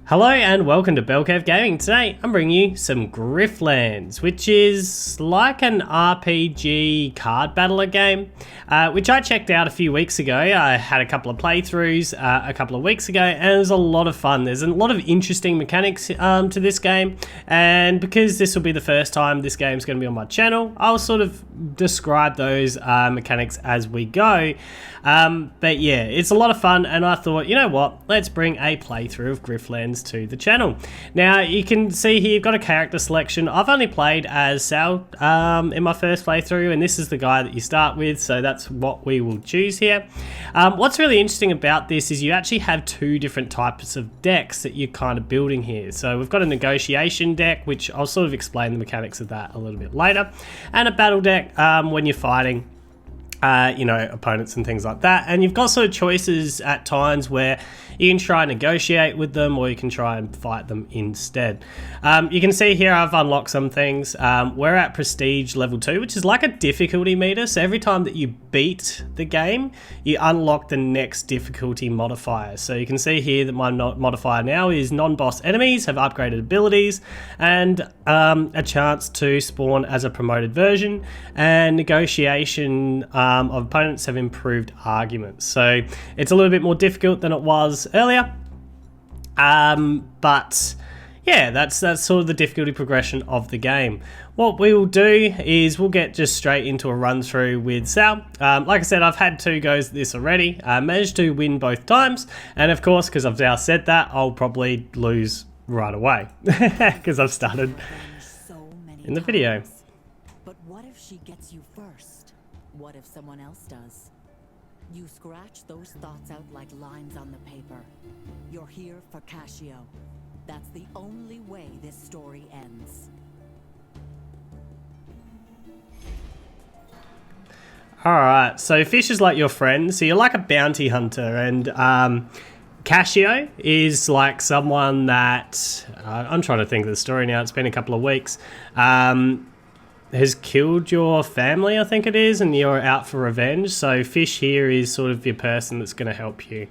Hello and welcome to Bellcave Gaming. Today I'm bringing you some Griftlands, which is like an RPG card battler game, which I checked out a few weeks ago. I had a couple of playthroughs a couple of weeks ago, and it was a lot of fun. There's a lot of interesting mechanics to this game, and because this will be the first time this game's going to be on my channel, I'll sort of describe those mechanics as we go. But yeah, it's a lot of fun, and I thought, you know what, let's bring a playthrough of Griftlands to the channel. Now you can see here you've got a character selection. I've only played as Sal in my first playthrough, and this is the guy that you start with, so that's what we will choose here. What's really interesting about this is you actually have two different types of decks that you're kind of building here. So we've got a negotiation deck, which I'll sort of explain the mechanics of that a little bit later, and a battle deck when you're fighting you know, opponents and things like that. And you've got sort of choices at times where you can try and negotiate with them, or you can try and fight them instead. You can see here I've unlocked some things. We're at prestige level 2, which is like a difficulty meter. So every time that you beat the game, you unlock the next difficulty modifier. So you can see here that my modifier now is non-boss enemies have upgraded abilities, and a chance to spawn as a promoted version, and negotiation of opponents have improved arguments. So it's a little bit more difficult than it was earlier, but yeah, that's sort of the difficulty progression of the game. What we will do is we'll get just straight into a run through with Sal. Like I said, I've had 2 goes at this already. I managed to win both times, and of course, because I've now said that, I'll probably lose right away because I've started in the video. But what if she gets you first? What if someone else does? You scratch those thoughts out like lines on the paper. You're here for Cascio. That's the only way this story ends. Alright, so Fish is like your friend, so you're like a bounty hunter, and Cascio is like someone that, I'm trying to think of the story now, it's been a couple of weeks, has killed your family, I think it is, and you're out for revenge. So Fish here is sort of your person that's going to help you.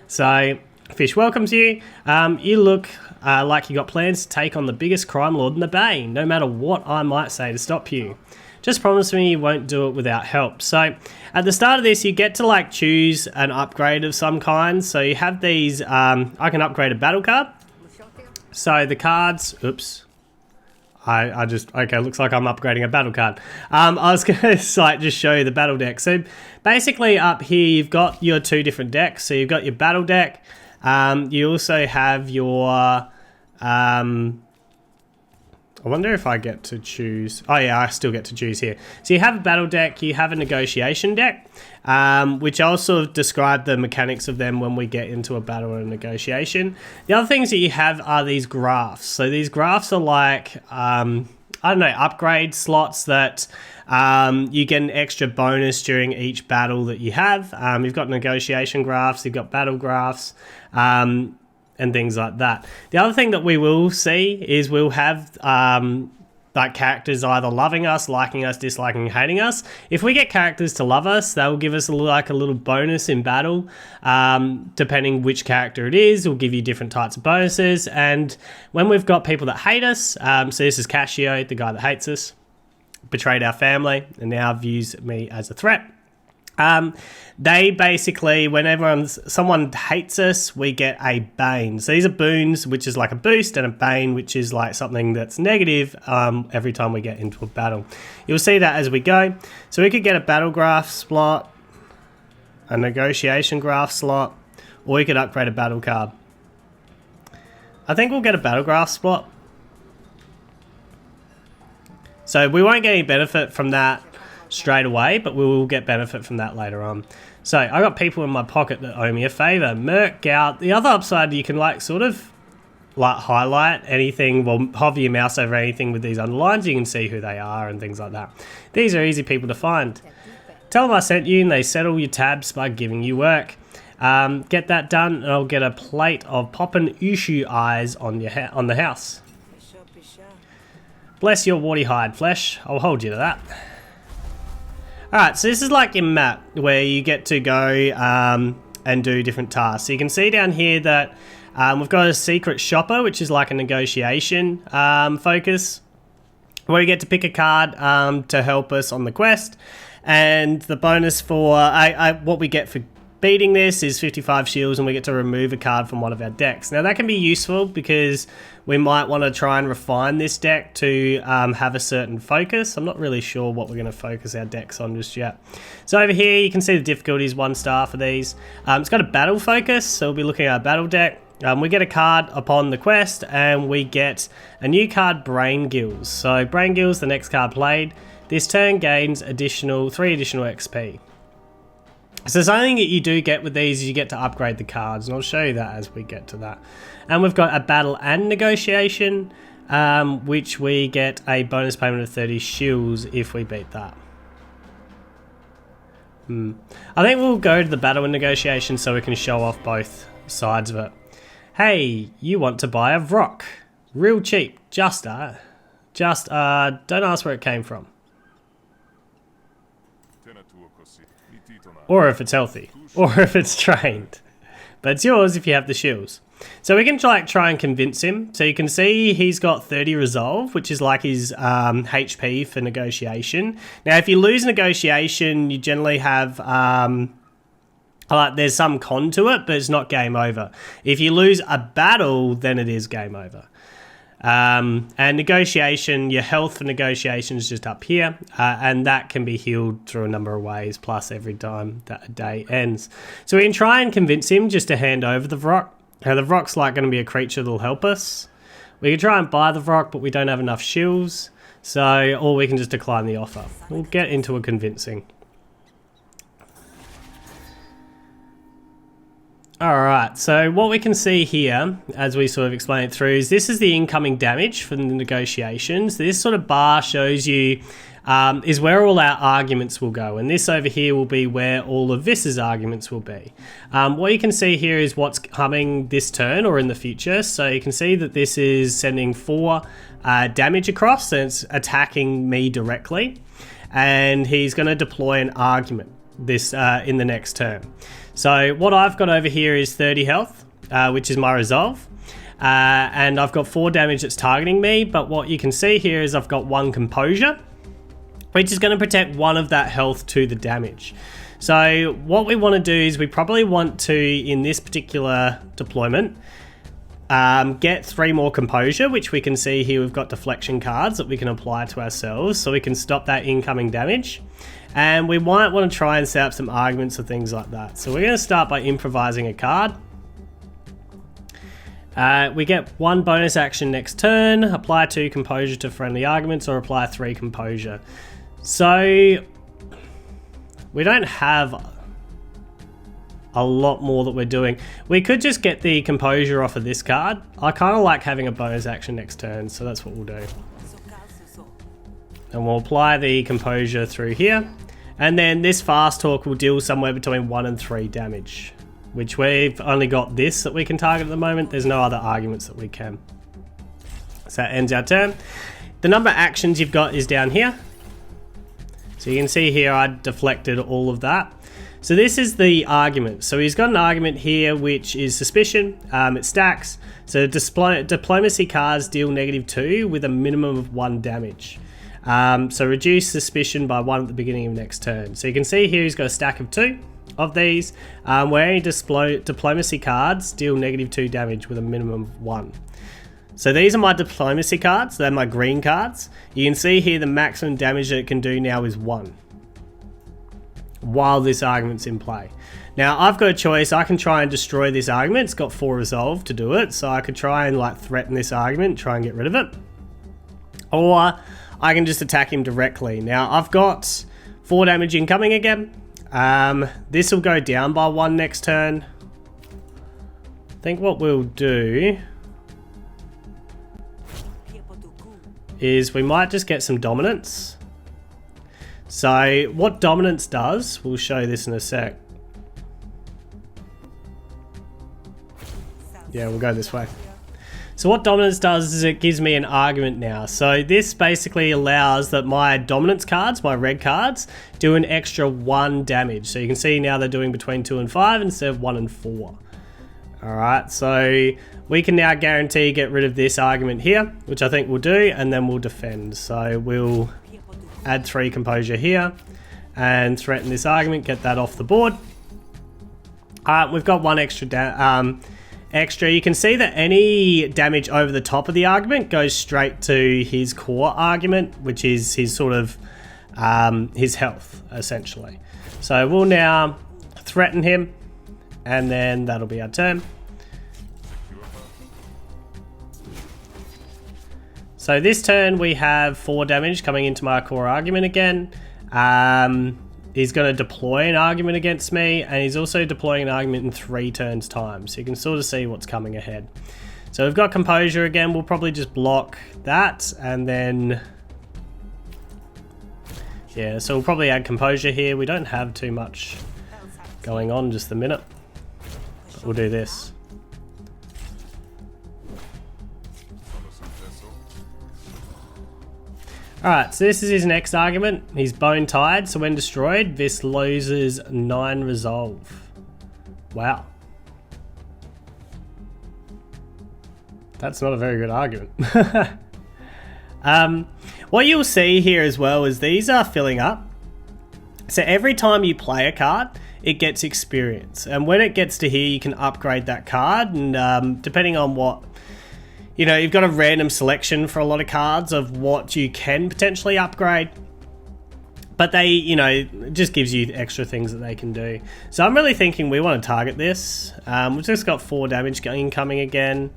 So Fish welcomes you. You look like you got plans to take on the biggest crime lord in the Bay, no matter what I might say to stop you. Just promise me you won't do it without help. So at the start of this, you get to like choose an upgrade of some kind. So you have these, I can upgrade a battle card. So the cards, oops. I just, okay, looks like I'm upgrading a battle card. I was going to like just show you the battle deck. So basically up here, you've got your 2 different decks. So you've got your battle deck. You also have your, I wonder if I get to choose. Oh yeah, I still get to choose here. So you have a battle deck, you have a negotiation deck, which I'll sort of describe the mechanics of them when we get into a battle or a negotiation. The other things that you have are these graphs. So these graphs are like, I don't know, upgrade slots that you get an extra bonus during each battle that you have. You've got negotiation graphs, you've got battle graphs, and things like that. The other thing that we will see is we'll have like characters either loving us, liking us, disliking, hating us. If we get characters to love us, that will give us a little bonus in battle. Depending which character it is, it will give you different types of bonuses. And when we've got people that hate us, so this is Cascio, the guy that hates us, betrayed our family, and now views me as a threat. They basically, whenever someone hates us, we get a bane. So these are boons, which is like a boost, and a bane, which is like something that's negative every time we get into a battle. You'll see that as we go. So we could get a battle graph slot, a negotiation graph slot, or we could upgrade a battle card. I think we'll get a battle graph slot. So we won't get any benefit from that straight away, but we will get benefit from that later on. So I got people in my pocket that owe me a favor. Merc out. The other upside, you can like sort of like highlight anything, well, hover your mouse over anything with these underlines, you can see who they are and things like that. These are easy people to find. Tell them I sent you, and they settle your tabs by giving you work. Get that done, and I'll get a plate of poppin' Ushu eyes on your on the house. Bless your warty hide, Flesh. I'll hold you to that. Alright, so this is like your map where you get to go and do different tasks. So you can see down here that we've got a secret shopper, which is like a negotiation focus, where you get to pick a card to help us on the quest. And the bonus for what we get for beating this is 55 shields, and we get to remove a card from one of our decks. Now that can be useful because we might want to try and refine this deck to have a certain focus. I'm not really sure what we're going to focus our decks on just yet. So over here you can see the difficulty is 1 star for these. It's got a battle focus, so we'll be looking at a battle deck. We get a card upon the quest, and we get a new card, Brain Gills. So Brain Gills, the next card played. This turn gains 3 additional XP. So something that you do get with these is you get to upgrade the cards, and I'll show you that as we get to that. And we've got a battle and negotiation, which we get a bonus payment of 30 shields if we beat that. I think we'll go to the battle and negotiation so we can show off both sides of it. Hey, you want to buy a rock? Real cheap. Just don't ask where it came from. Or if it's healthy, or if it's trained. But it's yours if you have the shields. So we can try and convince him. So you can see he's got 30 resolve, which is like his HP for negotiation. Now if you lose negotiation, you generally have there's some con to it, but it's not game over. If you lose a battle, then it is game over. And negotiation, your health for negotiation is just up here, and that can be healed through a number of ways, plus every time that a day ends. So we can try and convince him just to hand over the Vrock. Now the Vrock's like going to be a creature that'll help us. We can try and buy the Vrock, but we don't have enough shields, or we can just decline the offer. We'll get into a convincing. Alright, so what we can see here, as we sort of explain it through, is this is the incoming damage from the negotiations. This sort of bar shows you is where all our arguments will go, and this over here will be where all of Vis's arguments will be. What you can see here is what's coming this turn or in the future. So you can see that this is sending 4 damage across, and it's attacking me directly, and he's going to deploy an argument this in the next turn. So what I've got over here is 30 health, which is my resolve, and I've got 4 damage that's targeting me, but what you can see here is I've got 1 composure, which is going to protect 1 of that health to the damage. So what we want to do is we probably want to, in this particular deployment, get 3 more composure, which we can see here we've got deflection cards that we can apply to ourselves so we can stop that incoming damage. And we might want to try and set up some arguments or things like that. So we're going to start by improvising a card. We get 1 bonus action next turn, apply 2 composure to friendly arguments, or apply 3 composure. So we don't have a lot more that we're doing. We could just get the composure off of this card. I kind of like having a bonus action next turn, so that's what we'll do. And we'll apply the composure through here. And then this fast talk will deal somewhere between 1 and 3 damage, which we've only got this that we can target at the moment. There's no other arguments that we can. So that ends our turn. The number of actions you've got is down here. So you can see here I deflected all of that. So this is the argument. So he's got an argument here which is suspicion. It stacks. So diplomacy cards deal -2 with a minimum of 1 damage. So reduce suspicion by 1 at the beginning of next turn. So you can see here he's got a stack of 2 of these, where any diplomacy cards deal -2 damage with a minimum of 1. So these are my diplomacy cards, they're my green cards. You can see here the maximum damage that it can do now is 1, while this argument's in play. Now I've got a choice, I can try and destroy this argument, it's got 4 resolve to do it, so I could try and like threaten this argument, try and get rid of it. Or I can just attack him directly. Now I've got 4 damage incoming again. This will go down by 1 next turn. I think what we'll do is we might just get some dominance. So what dominance does, we'll show this in a sec. Yeah, we'll go this way. So what dominance does is it gives me an argument now. So this basically allows that my dominance cards, my red cards, do an extra 1 damage. So you can see now they're doing between 2 and 5 instead of 1 and 4. Alright, so we can now guarantee get rid of this argument here, which I think we'll do, and then we'll defend. So we'll add 3 composure here and threaten this argument, get that off the board. We've got 1 extra you can see that any damage over the top of the argument goes straight to his core argument, which is his sort of his health, essentially. So we'll now threaten him, and then that'll be our turn. So this turn we have 4 damage coming into my core argument again. He's going to deploy an argument against me, and he's also deploying an argument in 3 turns time, so you can sort of see what's coming ahead. So we've got composure again. We'll probably just block that, and then yeah, so we'll probably add composure here. We don't have too much going on just the minute. We'll do this. Alright, so this is his next argument. He's bone tied, so when destroyed, this loses 9 resolve. Wow. That's not a very good argument. What you'll see here as well is these are filling up. So every time you play a card, it gets experience. And when it gets to here, you can upgrade that card. And depending on what... You know, you've got a random selection for a lot of cards of what you can potentially upgrade. But they, you know, it just gives you extra things that they can do. So I'm really thinking we want to target this. We've just got 4 damage incoming again.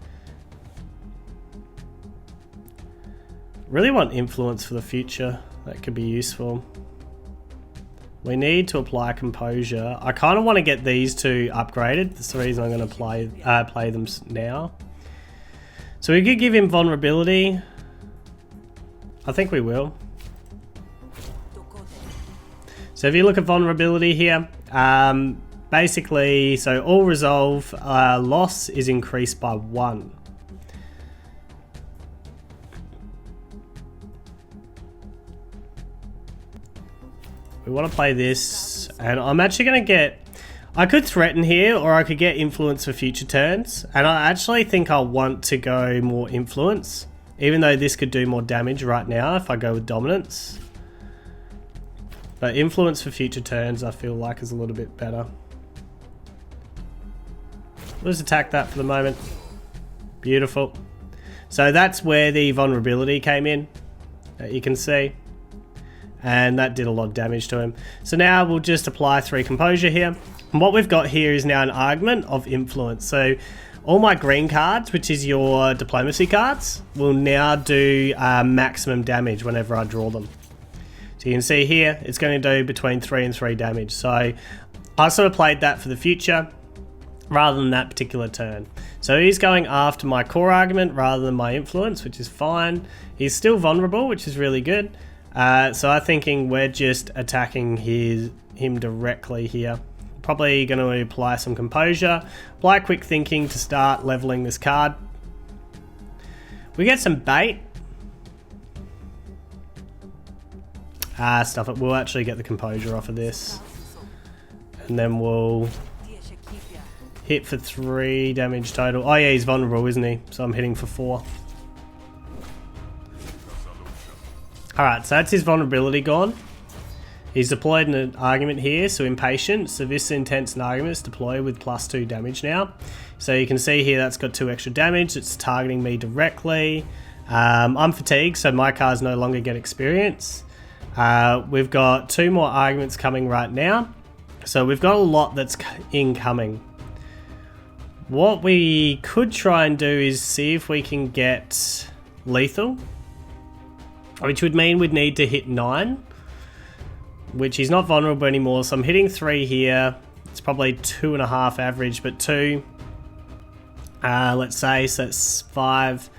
Really want influence for the future. That could be useful. We need to apply composure. I kind of want to get these 2 upgraded. That's the reason I'm going to play them now. So we could give him vulnerability. I think we will. So if you look at vulnerability here, basically, so all resolve loss is increased by 1. We want to play this, and I'm actually going to get... I could threaten here, or I could get influence for future turns, and I actually think I'll want to go more influence, even though this could do more damage right now if I go with dominance. But influence for future turns I feel like is a little bit better. We'll just attack that for the moment. Beautiful. So that's where the vulnerability came in, that you can see. And that did a lot of damage to him. So now we'll just apply 3 composure here. And what we've got here is now an argument of influence. So all my green cards, which is your diplomacy cards, will now do maximum damage whenever I draw them. So you can see here, it's going to do between 3 and 3 damage. So I sort of played that for the future rather than that particular turn. So he's going after my core argument rather than my influence, which is fine. He's still vulnerable, which is really good. So I'm thinking we're just attacking him directly here. Probably going to apply some composure, apply quick thinking to start leveling this card. We get some bait. Stuff it. We'll actually get the composure off of this. And then we'll hit for 3 damage total. Oh yeah, he's vulnerable, isn't he? So I'm hitting for 4. Alright, so that's his vulnerability gone. He's deployed an argument here, so impatient. So this intense argument is deployed with +2 damage now. So you can see here that's got 2 extra damage. It's targeting me directly. I'm fatigued, so my cards no longer get experience. We've got 2 more arguments coming right now. So we've got a lot that's incoming. What we could try and do is see if we can get lethal, which would mean we'd need to hit 9, which he's not vulnerable anymore. So I'm hitting 3 here. It's probably 2.5 average, but 2, let's say, so it's 5.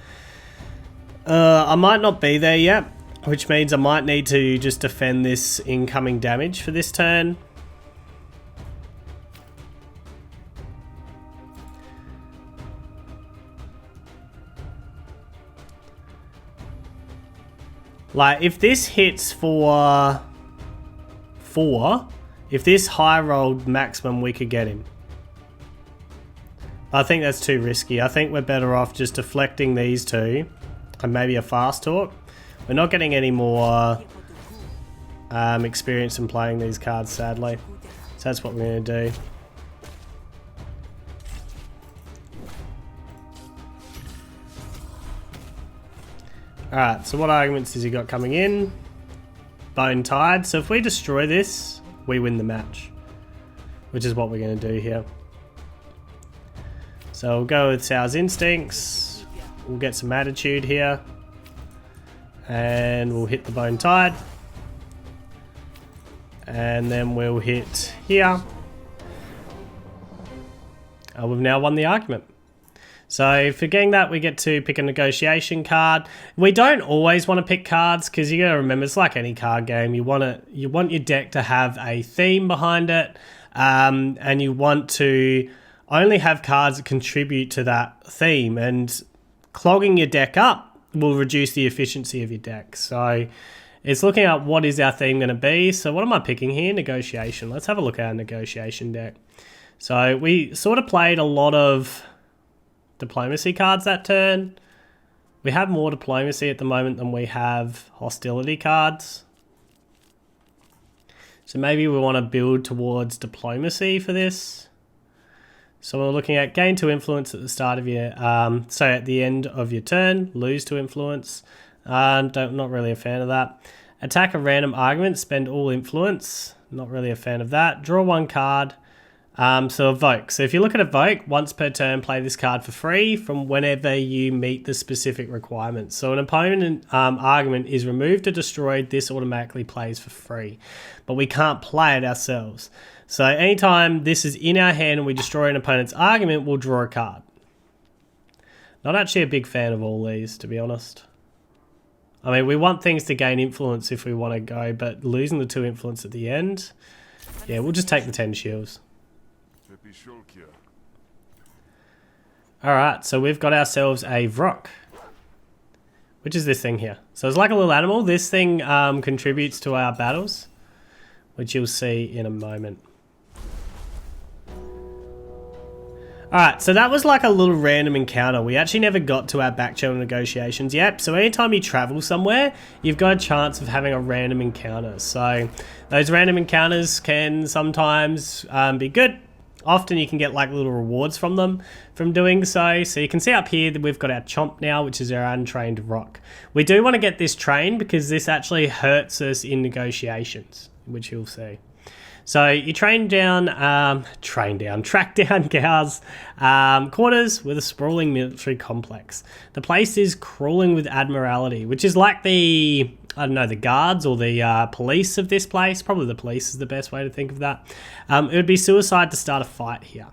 I might not be there yet, which means I might need to just defend this incoming damage for this turn. Like, if this hits for 4, if this high rolled maximum, we could get him. I think that's too risky. I think we're better off just deflecting these two and maybe a fast talk. We're not getting any more experience in playing these cards, sadly. So that's what we're going to do. Alright, so what arguments has he got coming in? Bone Tide. So if we destroy this, we win the match. Which is what we're going to do here. So we'll go with Sour's Instincts. We'll get some attitude here. And we'll hit the Bone Tide. And then we'll hit here. We've now won the argument. So for getting that, we get to pick a negotiation card. We don't always want to pick cards because you got to remember it's like any card game. You want your deck to have a theme behind it, and you want to only have cards that contribute to that theme. And clogging your deck up will reduce the efficiency of your deck. So it's looking at what is our theme going to be. So what am I picking here? Negotiation. Let's have a look at our negotiation deck. So we sort of played a lot of diplomacy cards that turn. We have more diplomacy at the moment than we have hostility cards. So maybe we want to build towards diplomacy for this. So we're looking at gain 2 influence at the start of your, so at the end of your turn, lose 2 influence. Not really a fan of that. Attack a random argument, spend all influence. Not really a fan of that. Draw 1 card. So evoke. So if you look at evoke, once per turn, play this card for free from whenever you meet the specific requirements. So an opponent argument is removed or destroyed. This automatically plays for free, but we can't play it ourselves. So anytime this is in our hand and we destroy an opponent's argument, we'll draw a card. Not actually a big fan of all these, to be honest. I mean, we want things to gain influence if we want to go, but losing the 2 influence at the end, yeah, we'll just take the 10 shields. Alright, so we've got ourselves a Vrock, which is this thing here. So it's like a little animal. This thing contributes to our battles, which you'll see in a moment. Alright, so that was like a little random encounter. We actually never got to our back channel negotiations yet. So anytime you travel somewhere, you've got a chance of having a random encounter. So those random encounters can sometimes be good. Often you can get like little rewards from them from doing so. So you can see up here that we've got our Chomp now, which is our untrained Rock. We do want to get this trained because this actually hurts us in negotiations, which you'll see. So you track down Gau's quarters with a sprawling military complex. The place is crawling with admiralty, which is like the, I don't know, the guards or the police of this place. Probably the police is the best way to think of that. It would be suicide to start a fight here.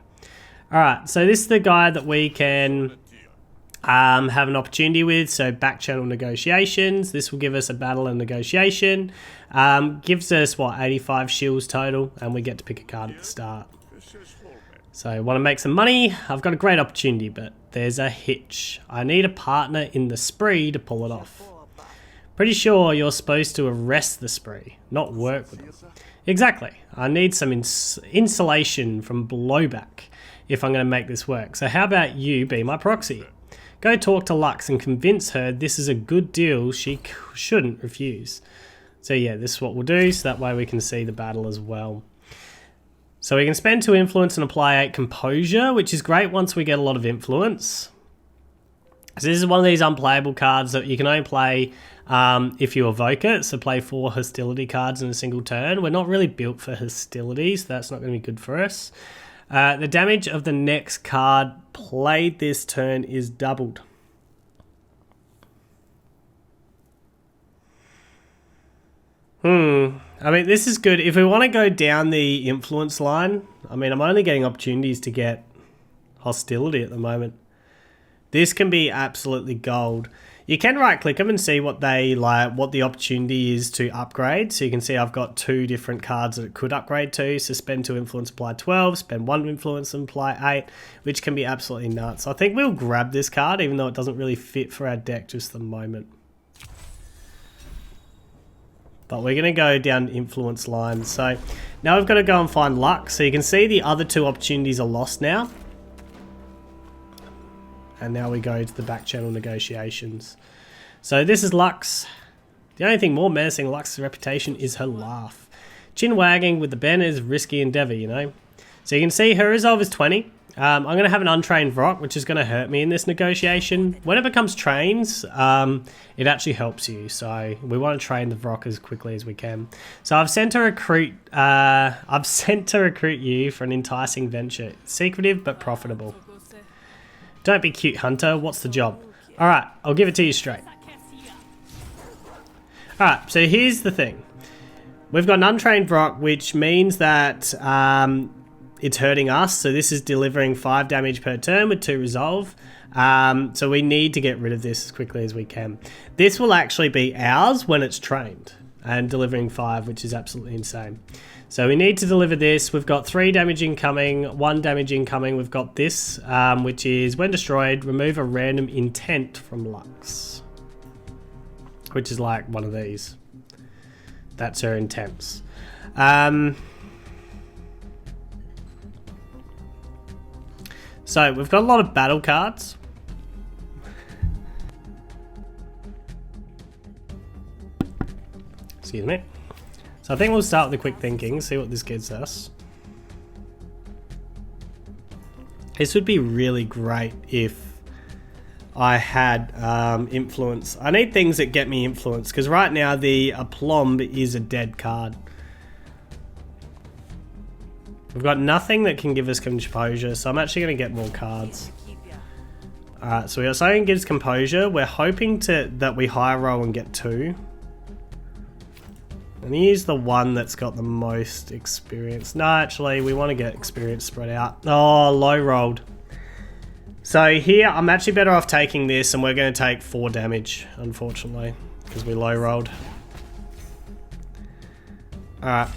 All right, so this is the guy that we can have an opportunity with. So back channel negotiations. This will give us a battle and negotiation. Gives us, what, 85 shields total, and we get to pick a card at the start. So I want to make some money. I've got a great opportunity, but there's a hitch. I need a partner in the spree to pull it off. Pretty sure you're supposed to arrest the spree, not work with them. Exactly. I need some insulation from blowback if I'm going to make this work. So how about you be my proxy? Go talk to Lux and convince her this is a good deal she shouldn't refuse. So yeah, this is what we'll do, so that way we can see the battle as well. So we can spend 2 influence and apply 8 composure, which is great once we get a lot of influence. So this is one of these unplayable cards that you can only play if you evoke it. So play 4 hostility cards in a single turn. We're not really built for hostility, so that's not going to be good for us. The damage of the next card played this turn is doubled. I mean, this is good. If we want to go down the influence line, I mean, I'm only getting opportunities to get hostility at the moment. This can be absolutely gold. You can right click them and see what they like, what the opportunity is to upgrade. So you can see I've got 2 different cards that it could upgrade to. So spend 2 influence, apply 12, spend 1 influence and apply 8, which can be absolutely nuts. I think we'll grab this card, even though it doesn't really fit for our deck just at the moment. But we're going to go down influence lines. So now we've got to go and find luck. So you can see the other two opportunities are lost now. And now we go to the back channel negotiations. So this is Lux. The only thing more menacing Lux's reputation is her laugh. Chin wagging with the Ben is risky endeavour, you know. So you can see her resolve is 20. I'm going to have an untrained Vrock, which is going to hurt me in this negotiation. When it becomes trains, it actually helps you. So we want to train the Vrock as quickly as we can. So I've sent to recruit. You for an enticing venture, secretive but profitable. Don't be cute, Hunter. What's the job? All right, I'll give it to you straight. All right, so here's the thing. We've got an untrained Vrock, which means that it's hurting us. So this is delivering 5 damage per turn with 2 resolve. So we need to get rid of this as quickly as we can. This will actually be ours when it's trained and delivering 5, which is absolutely insane. So we need to deliver this. We've got 3 damage incoming, 1 damage incoming. We've got this, which is when destroyed, remove a random intent from Lux, which is like one of these. That's her intents. So we've got a lot of battle cards. Excuse me. So I think we'll start with the quick thinking, see what this gives us. This would be really great if I had influence. I need things that get me influence, because right now the aplomb is a dead card. We've got nothing that can give us composure, so I'm actually going to get more cards. Alright, so we got something that gives composure. We're hoping that we high roll and get 2. And here's the one that's got the most experience. No, actually, we want to get experience spread out. Oh, low rolled. So here, I'm actually better off taking this, and we're going to take 4 damage, unfortunately, because we low rolled. Alright.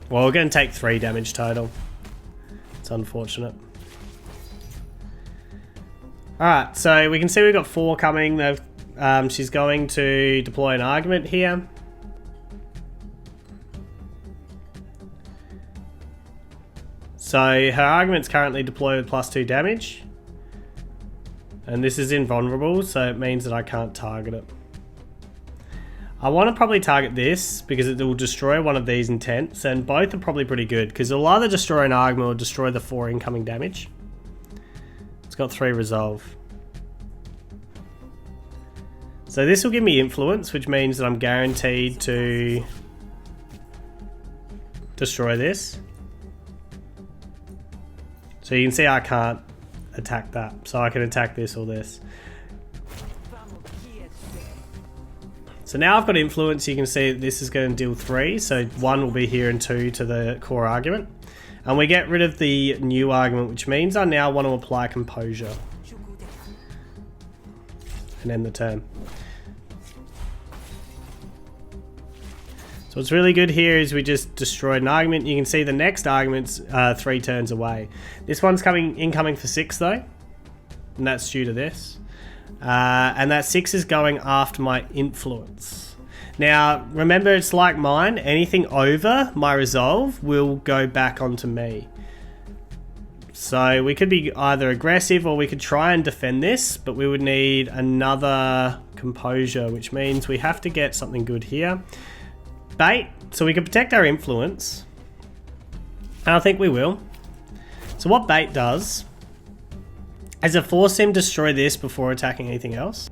Well, we're going to take 3 damage total. It's unfortunate. Alright, so we can see we've got 4 coming. She's going to deploy an argument here. So her argument's currently deployed with +2 damage. And this is invulnerable, so it means that I can't target it. I want to probably target this because it will destroy one of these intents, and both are probably pretty good because it'll either destroy an argument or destroy the 4 incoming damage. It's got 3 resolve. So this will give me influence, which means that I'm guaranteed to destroy this. So you can see I can't attack that, so I can attack this or this. So now I've got influence. You can see that this is going to deal 3, so 1 will be here and 2 to the core argument. And we get rid of the new argument, which means I now want to apply composure. And end the turn. So what's really good here is we just destroyed an argument. You can see the next argument's 3 turns away. This one's incoming for 6 though. And that's due to this. And that 6 is going after my influence. Now, remember, it's like mine. Anything over my resolve will go back onto me. So we could be either aggressive or we could try and defend this, but we would need another composure, which means we have to get something good here. Bait, so we can protect our influence. And I think we will. So what bait does is it force him to destroy this before attacking anything else.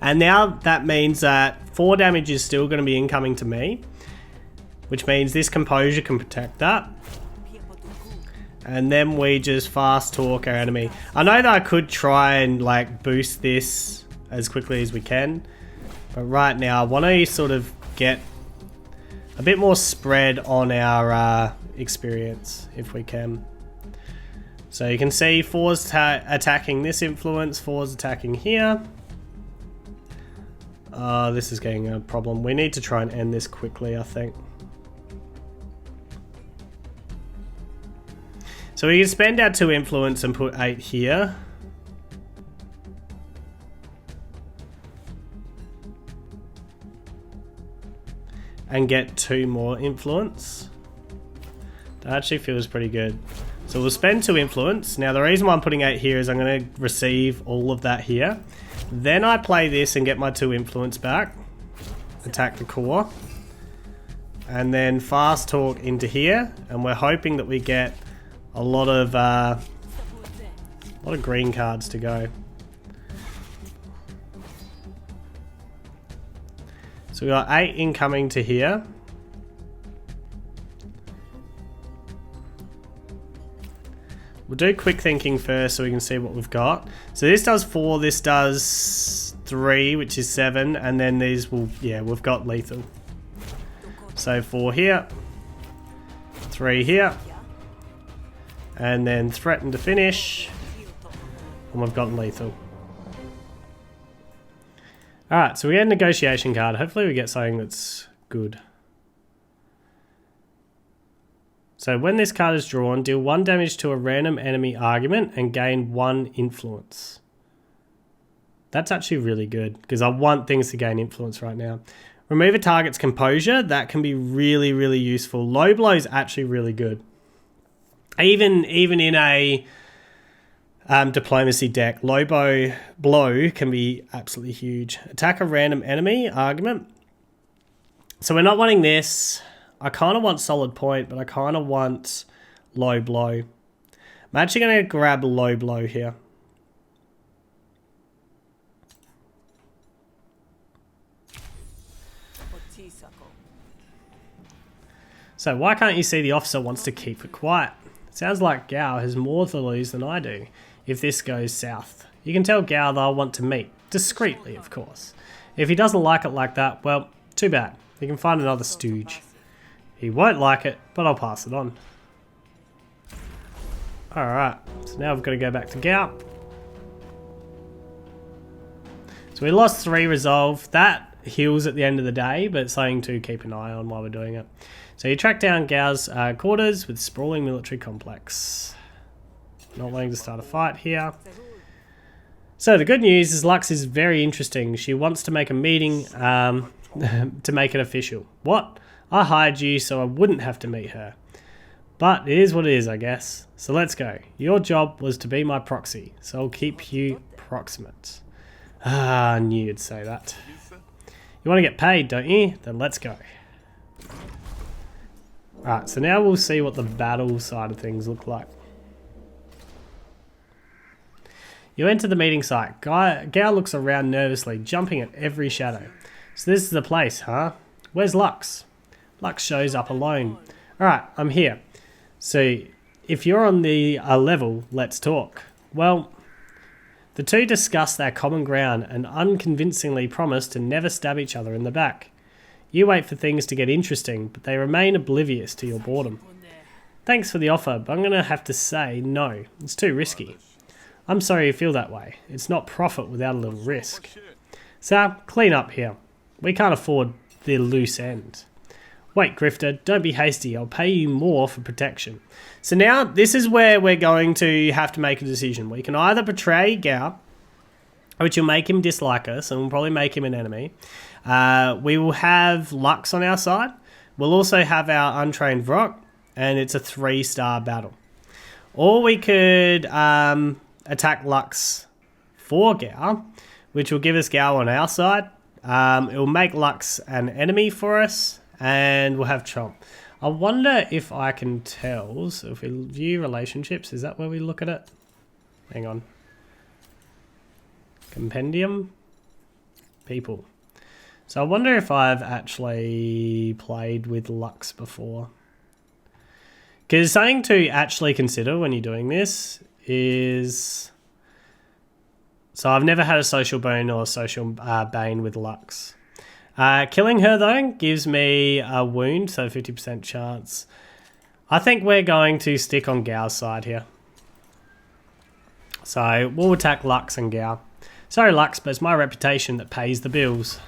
And now that means that 4 damage is still going to be incoming to me, which means this composure can protect that. And then we just fast talk our enemy. I know that I could try and like boost this as quickly as we can, but right now I want to sort of get a bit more spread on our experience if we can. So you can see 4's attacking this influence, 4's attacking here. This is getting a problem. We need to try and end this quickly, I think. So we can spend our 2 influence and put 8 here. and get 2 more influence. That actually feels pretty good. So we'll spend 2 influence. Now the reason why I'm putting 8 here is I'm going to receive all of that here. Then I play this and get my 2 influence back. Attack the core. And then fast talk into here. And we're hoping that we get a lot of green cards to go. So we got 8 incoming to here. We'll do quick thinking first so we can see what we've got. So this does 4, this does 3, which is 7, and then these will, yeah, we've got lethal. So 4 here, 3 here, and then threaten to finish, and we've got lethal. Alright, so we get a negotiation card. Hopefully we get something that's good. So when this card is drawn, deal 1 damage to a random enemy argument and gain 1 influence. That's actually really good, because I want things to gain influence right now. Remove a target's composure. That can be really, really useful. Low blow is actually really good. Even in a diplomacy deck, low blow can be absolutely huge. Attack a random enemy argument. So we're not wanting this. I kind of want solid point, but I kind of want low blow. I'm actually going to grab low blow here. So why can't you see the officer wants to keep it quiet? It sounds like Gao has more to lose than I do if this goes south. You can tell Gao they'll want to meet. Discreetly, of course. If he doesn't like it like that, well, too bad. He can find another stooge. He won't like it, but I'll pass it on. Alright, so now we've got to go back to Gao. So we lost 3 resolve. That heals at the end of the day, but it's something to keep an eye on while we're doing it. So you track down Gao's quarters with sprawling military complex. Not wanting to start a fight here. So the good news is Lux is very interesting. She wants to make a meeting to make it official. What? I hired you so I wouldn't have to meet her. But it is what it is, I guess. So let's go. Your job was to be my proxy, so I'll keep you proximate. Ah, I knew you'd say that. You want to get paid, don't you? Then let's go. Alright, so now we'll see what the battle side of things look like. You enter the meeting site. Gao looks around nervously, jumping at every shadow. So this is the place, huh? Where's Lux? Lux shows up alone. Alright, I'm here. So, if you're on the level, let's talk. Well, the two discuss their common ground and unconvincingly promise to never stab each other in the back. You wait for things to get interesting, but they remain oblivious to your boredom. Thanks for the offer, but I'm going to have to say no. It's too risky. I'm sorry you feel that way. It's not profit without a little risk. So, clean up here. We can't afford the loose end. Wait, Grifter, don't be hasty. I'll pay you more for protection. So now, this is where we're going to have to make a decision. We can either betray Gao, which will make him dislike us, and will probably make him an enemy. We will have Lux on our side. We'll also have our Untrained Rock, and it's a 3-star battle. Or we could attack Lux for Gao, which will give us Gao on our side. It will make Lux an enemy for us. And we'll have Chomp. I wonder if I can tell. So if we view relationships, is that where we look at it? Hang on. Compendium? People. So I wonder if I've actually played with Lux before. Because something to actually consider when you're doing this is... So I've never had a social bone or a social bane with Lux. Killing her, though, gives me a wound, so 50% chance. I think we're going to stick on Gao's side here. So we'll attack Lux and Gao. Sorry, Lux, but it's my reputation that pays the bills.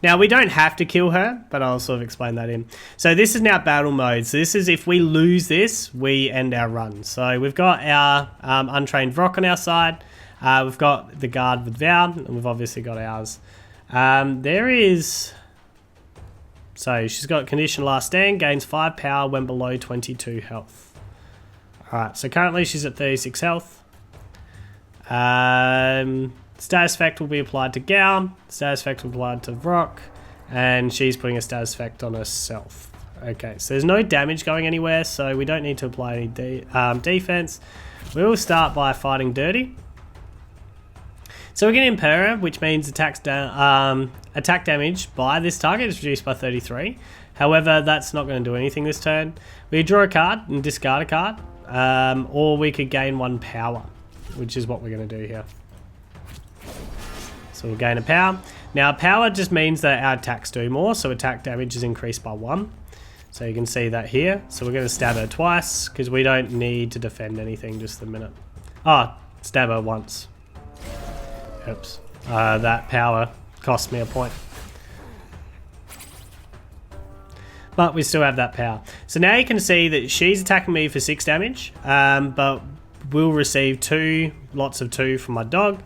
Now, we don't have to kill her, but I'll sort of explain that in. So this is now battle mode. So this is if we lose this, we end our run. So we've got our Untrained Rock on our side. We've got the guard with Val, and we've obviously got ours. There is... So she's got condition last stand, gains 5 power when below 22 health. Alright, so currently she's at 36 health. Status effect will be applied to Gown, status effect will be applied to Rock, and she's putting a status effect on herself. Okay, so there's no damage going anywhere, so we don't need to apply any defense. We will start by fighting Dirty. So we get Impera, which means attack damage by this target is reduced by 33. However, that's not going to do anything this turn. We draw a card and discard a card, or we could gain 1 power, which is what we're going to do here. So we'll gain a power. Now, power just means that our attacks do more, so attack damage is increased by 1. So you can see that here. So we're going to stab her twice, because we don't need to defend anything just a minute. Oh, stab her once. Oops. That power cost me a point. But we still have that power. So now you can see that she's attacking me for 6 damage, but we'll receive 2 lots of 2 from my dog.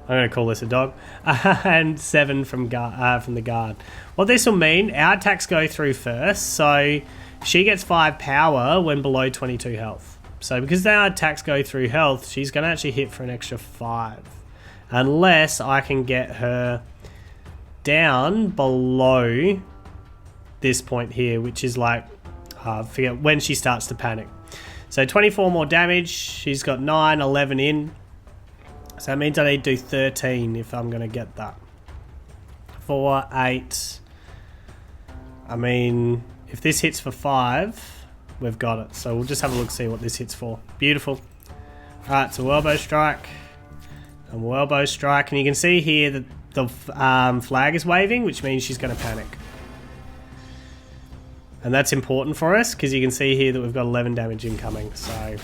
I'm going to call this a dog. And 7 from the guard. What this will mean, our attacks go through first, so she gets 5 power when below 22 health. So because our attacks go through health, she's going to actually hit for an extra 5. Unless I can get her down below this point here, which is like, forget when she starts to panic. So 24 more damage. She's got 9, 11 in. So that means I need to do 13 if I'm going to get that. 4, 8. I mean, if this hits for 5, we've got it. So we'll just have a look, see what this hits for. Beautiful. Alright, so elbow strike. And we'll elbow strike. And you can see here that the flag is waving, which means she's going to panic. And that's important for us, because you can see here that we've got 11 damage incoming. So...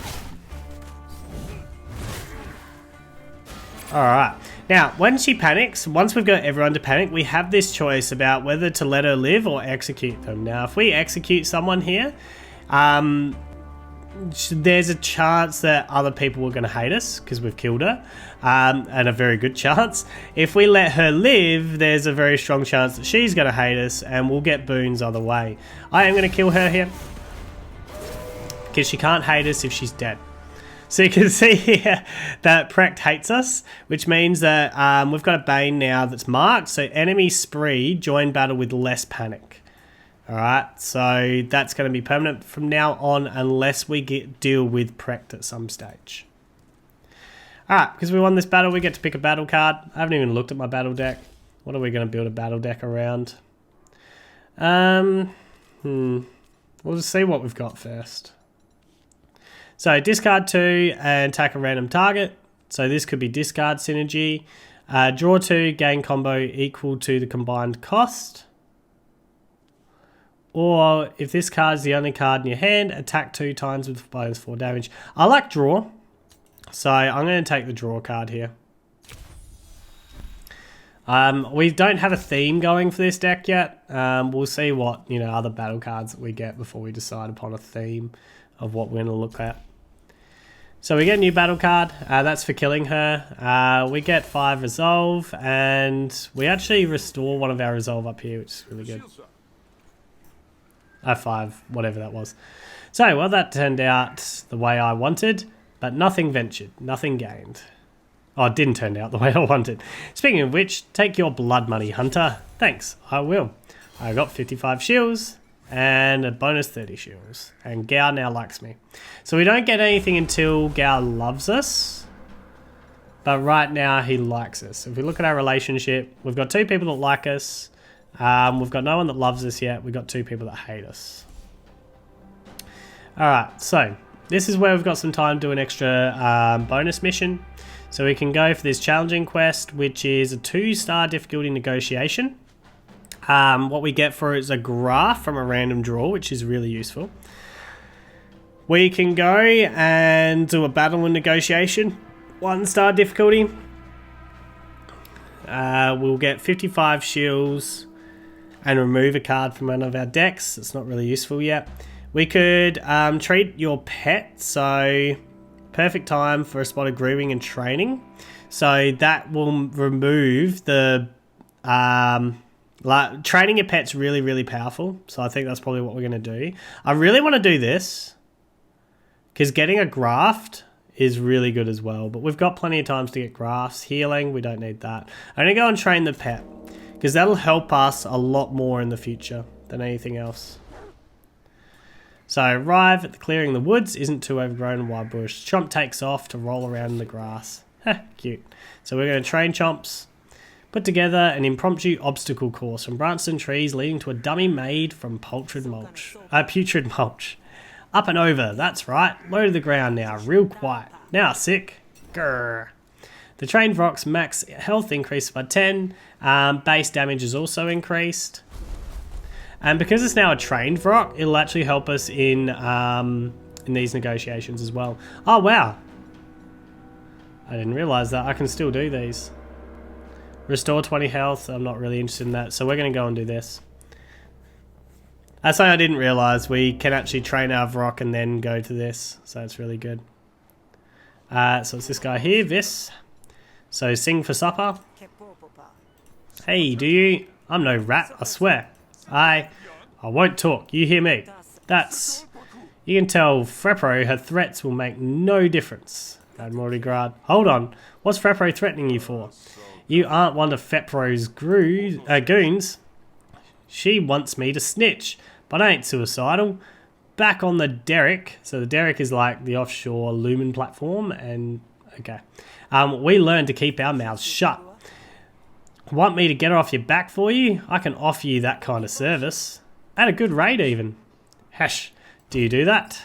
Alright, now when she panics, once we've got everyone to panic, we have this choice about whether to let her live or execute them. Now if we execute someone here, there's a chance that other people are going to hate us because we've killed her, and a very good chance. If we let her live, there's a very strong chance that she's going to hate us and we'll get boons either way. I am going to kill her here because she can't hate us if she's dead. So you can see here that Precht hates us, which means that we've got a Bane now that's marked. So enemy spree, join battle with less panic. Alright, so that's going to be permanent from now on unless we deal with Precht at some stage. Alright, because we won this battle, we get to pick a battle card. I haven't even looked at my battle deck. What are we going to build a battle deck around? We'll just see what we've got first. So discard 2 and attack a random target. So this could be discard synergy. Draw 2, gain combo equal to the combined cost. Or if this card is the only card in your hand, attack 2 times with minus 4 damage. I like draw. So I'm going to take the draw card here. We don't have a theme going for this deck yet. We'll see what other battle cards that we get before we decide upon a theme of what we're going to look at. So we get a new battle card. That's for killing her. We get 5 resolve, and we actually restore one of our resolve up here, which is really good. 5, whatever that was. So, well, that turned out the way I wanted, but nothing ventured, nothing gained. Oh, it didn't turn out the way I wanted. Speaking of which, take your blood money, Hunter. Thanks, I will. I got 55 shields and a bonus 30 shields. And Gao now likes me. So we don't get anything until Gao loves us. But right now, he likes us. If we look at our relationship, we've got 2 people that like us. We've got no one that loves us yet. We've got 2 people that hate us. Alright, so this is where we've got some time to do an extra bonus mission. So we can go for this challenging quest, which is a 2-star difficulty negotiation. What we get for it is a graph from a random draw, which is really useful. We can go and do a battle and negotiation, 1-star difficulty. We'll get 55 shields and remove a card from one of our decks. It's not really useful yet. We could treat your pet, so perfect time for a spot of grooming and training. So that will remove the Like training your pet's really, really powerful. So I think that's probably what we're going to do. I really want to do this because getting a graft is really good as well. But we've got plenty of times to get grafts. Healing, we don't need that. I'm going to go and train the pet because that'll help us a lot more in the future than anything else. So arrive at the clearing the woods, isn't too overgrown and wild bush. Chomp takes off to roll around in the grass. Cute. So we're going to train Chomps. Put together an impromptu obstacle course from branches and trees leading to a dummy made from putrid mulch. Up and over, that's right. Low to the ground now, real quiet. Now sick. Grrr. The trained Rock's max health increased by 10. Base damage is also increased. And because it's now a trained rock, it'll actually help us in these negotiations as well. Oh, wow. I didn't realise that. I can still do these. Restore 20 health. I'm not really interested in that. So we're going to go and do this. That's something I didn't realise. We can actually train our rock and then go to this. So it's really good. So it's this guy here, Vis. So sing for supper. Hey, do you? I'm no rat, I swear. I won't talk, you hear me. That's... You can tell Frepro her threats will make no difference. Mortigrad. Hold on, what's Frepro threatening you for? You aren't one of Fepro's goons. She wants me to snitch, but I ain't suicidal. Back on the derrick. So the derrick is like the offshore lumen platform, and... Okay. We learned to keep our mouths shut. Want me to get her off your back for you? I can offer you that kind of service. At a good rate even. Hash, do you do that?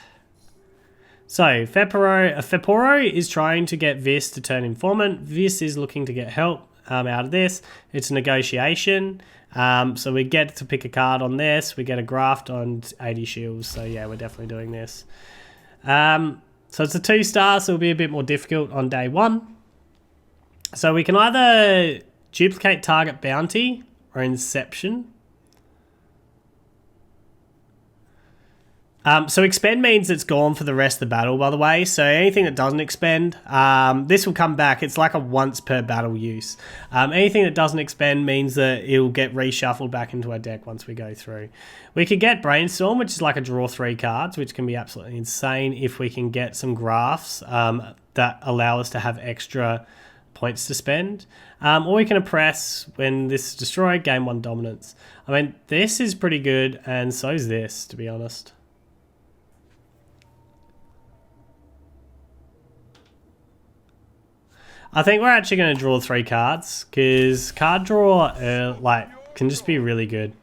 So, Feporo is trying to get Vis to turn informant. Vis is looking to get help out of this. It's a negotiation. So we get to pick a card on this. We get a graft on 80 shields. So yeah, we're definitely doing this. So it's a 2-star, so it'll be a bit more difficult on day 1. So we can either... duplicate target bounty or inception. So expend means it's gone for the rest of the battle, by the way. So anything that doesn't expend, this will come back. It's like a once per battle use. Anything that doesn't expend means that it'll get reshuffled back into our deck once we go through. We could get Brainstorm, which is like a draw 3 cards, which can be absolutely insane if we can get some graphs that allow us to have extra points to spend. Or we can oppress when this is destroyed, gain 1 dominance. I mean, this is pretty good, and so is this, to be honest. I think we're actually going to draw 3 cards, because card draw can just be really good.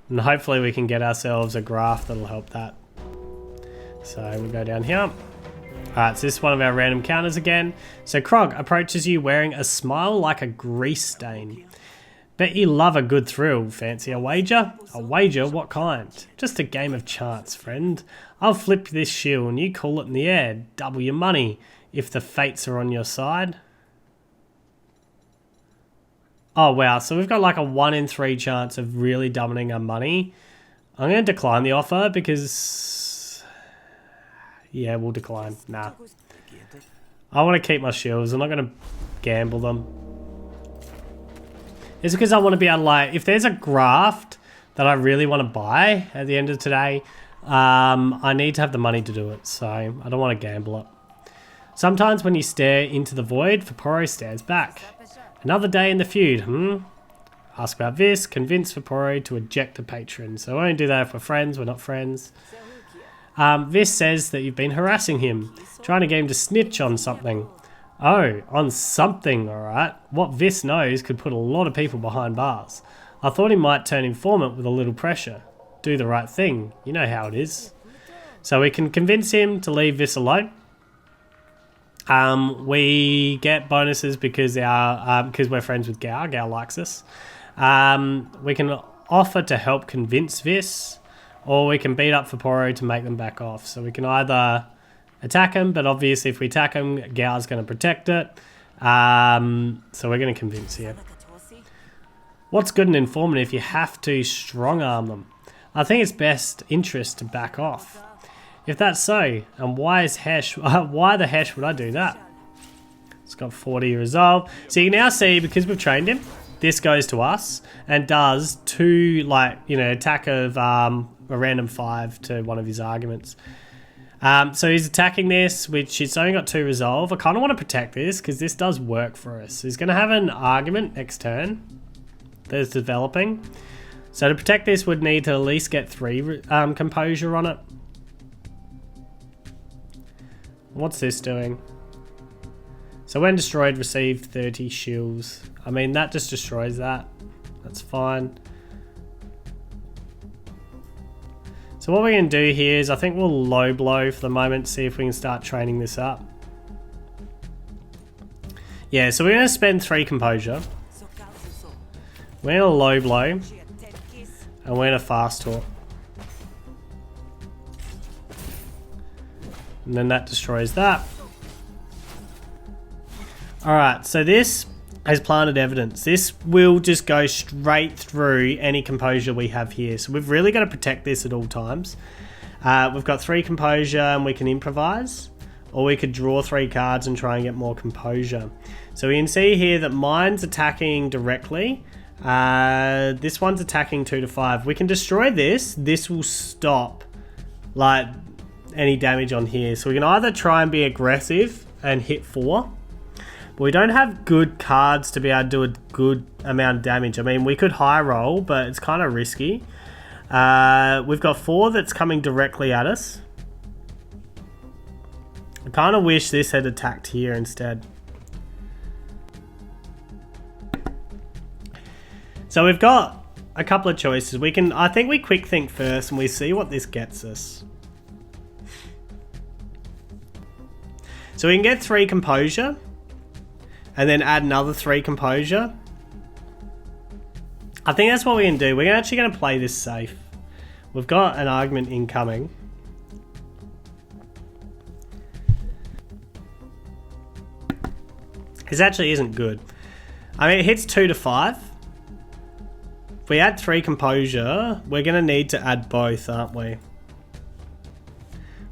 And hopefully we can get ourselves a graph that'll help that. So we'll go down here. Alright, so this is one of our random counters again. So Krog approaches you wearing a smile like a grease stain. Bet you love a good thrill. Fancy a wager? A wager? What kind? Just a game of chance, friend. I'll flip this shield and you call it in the air. Double your money if the fates are on your side. Oh wow, so we've got like a 1 in 3 chance of really doubling our money. I'm going to decline the offer because... yeah, we'll decline. Nah. I want to keep my shields. I'm not going to gamble them. It's because I want to be able to, like, if there's a graft that I really want to buy at the end of today, I need to have the money to do it. So I don't want to gamble it. Sometimes when you stare into the void, Vaporo stares back. Another day in the feud, Ask about this. Convince Vaporo to eject a patron. So I only do that if we're friends. We're not friends. Vis says that you've been harassing him, trying to get him to snitch on something. Oh, on something, alright. What Vis knows could put a lot of people behind bars. I thought he might turn informant with a little pressure. Do the right thing. You know how it is. So we can convince him to leave Vis alone. We get bonuses because we're friends with Gao. Gao likes us. We can offer to help convince Vis. Or we can beat up Vaporo to make them back off. So we can either attack him, but obviously if we attack him, Gao's going to protect it. So we're going to convince here. What's good in informant if you have to strong arm them? I think it's best interest to back off. If that's so, and why the hesh would I do that? It's got 40 resolve. So you can now see, because we've trained him, this goes to us and does 2, like, you know, attack of a random 5 to one of his arguments. So he's attacking this, which it's only got 2 resolve. I kind of want to protect this because this does work for us. He's going to have an argument next turn that's developing. So to protect this, would need to at least get 3 composure on it. What's this doing? So when destroyed, receive 30 shields. I mean, that just destroys that. That's fine. So what we're going to do here is I think we'll low blow for the moment, see if we can start training this up. Yeah, so we're going to spend 3 composure. We're going to low blow. And we're going to fast talk. And then that destroys that. Alright, so this has planted evidence. This will just go straight through any composure we have here. So we've really got to protect this at all times. We've got 3 composure and we can improvise. Or we could draw 3 cards and try and get more composure. So we can see here that mine's attacking directly. This one's attacking 2 to 5. We can destroy this. This will stop like any damage on here. So we can either try and be aggressive and hit 4. But we don't have good cards to be able to do a good amount of damage. I mean, we could high roll, but it's kind of risky. We've got 4 that's coming directly at us. I kind of wish this had attacked here instead. So we've got a couple of choices. I think we quick think first and we see what this gets us. So we can get 3 composure. And then add another 3 composure. I think that's what we're going to do. We're actually going to play this safe. We've got an argument incoming. This actually isn't good. I mean, it hits 2 to 5. If we add 3 composure, we're going to need to add both, aren't we?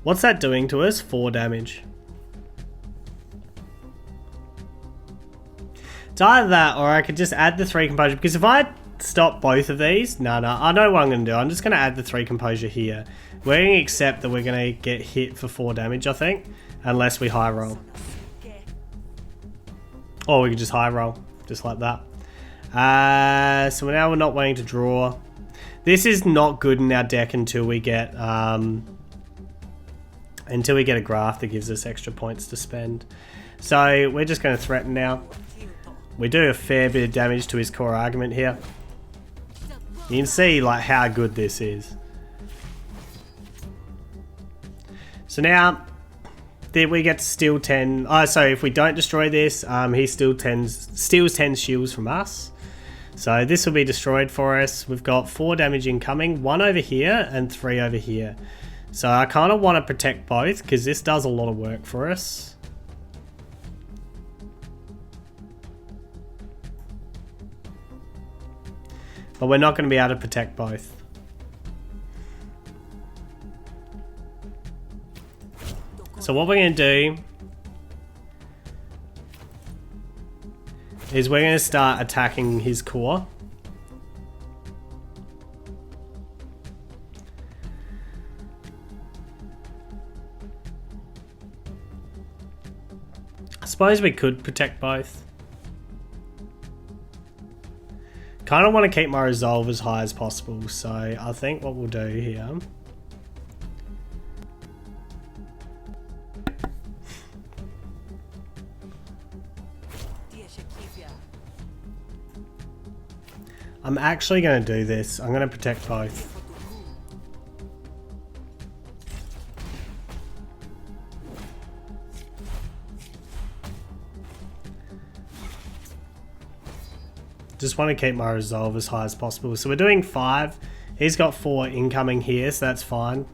What's that doing to us? 4 damage. It's either that or I could just add the 3 composure, because if I stop both of these, no, I know what I'm going to do. I'm just going to add the 3 composure here. We're going to accept that we're going to get hit for 4 damage, I think, unless we high roll. Or we could just high roll, just like that. So now we're not wanting to draw. This is not good in our deck until we get a graph that gives us extra points to spend. So we're just going to threaten now. We do a fair bit of damage to his core argument here. You can see like how good this is. So now we get to steal 10. Oh, so if we don't destroy this, he steals 10 shields from us. So this will be destroyed for us. We've got 4 damage incoming, 1 over here and 3 over here. So I kind of want to protect both because this does a lot of work for us. But we're not going to be able to protect both. So what we're going to do is we're going to start attacking his core. I suppose we could protect both. Kind of want to keep my resolve as high as possible, so I think what we'll do here I'm actually going to do this. I'm going to protect both. Just want to keep my resolve as high as possible. So we're doing 5. He's got 4 incoming here, so that's fine.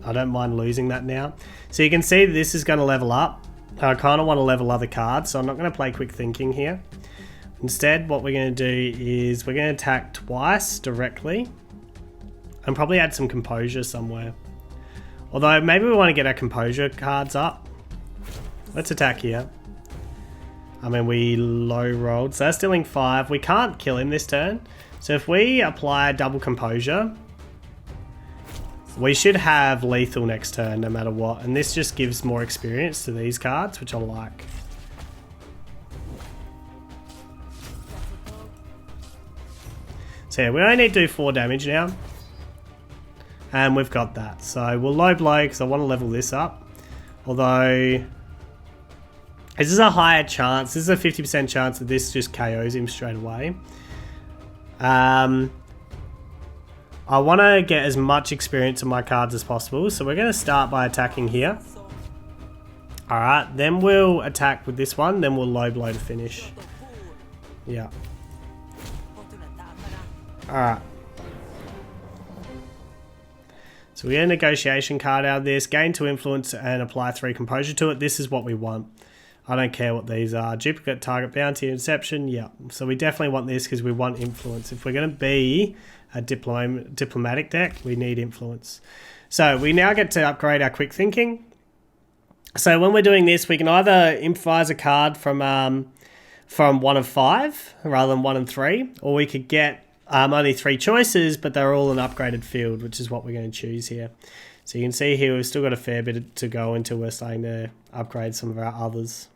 I don't mind losing that now. So you can see that this is going to level up. I kind of want to level other cards, so I'm not going to play quick thinking here. Instead, what we're going to do is we're going to attack twice directly. And probably add some composure somewhere. Although, maybe we want to get our composure cards up. Let's attack here. I mean, we low rolled, so that's dealing 5. We can't kill him this turn. So if we apply double composure, we should have lethal next turn no matter what. And this just gives more experience to these cards, which I like. So yeah, we only need to do 4 damage now. And we've got that. So we'll low blow because I want to level this up. Although, this is a higher chance. This is a 50% chance that this just KOs him straight away. I want to get as much experience on my cards as possible. So we're going to start by attacking here. Alright, then we'll attack with this one. Then we'll low blow to finish. Yeah. Alright. So we get a negotiation card out of this. Gain 2 influence and apply 3 composure to it. This is what we want. I don't care what these are. Duplicate, target, bounty, inception. Yeah. So we definitely want this because we want influence. If we're going to be a diplomatic deck, we need influence. So we now get to upgrade our quick thinking. So when we're doing this, we can either improvise a card from 1 of 5 rather than 1 and 3, or we could get only 3 choices, but they're all an upgraded field, which is what we're going to choose here. So you can see here we've still got a fair bit to go until we're starting to upgrade some of our others.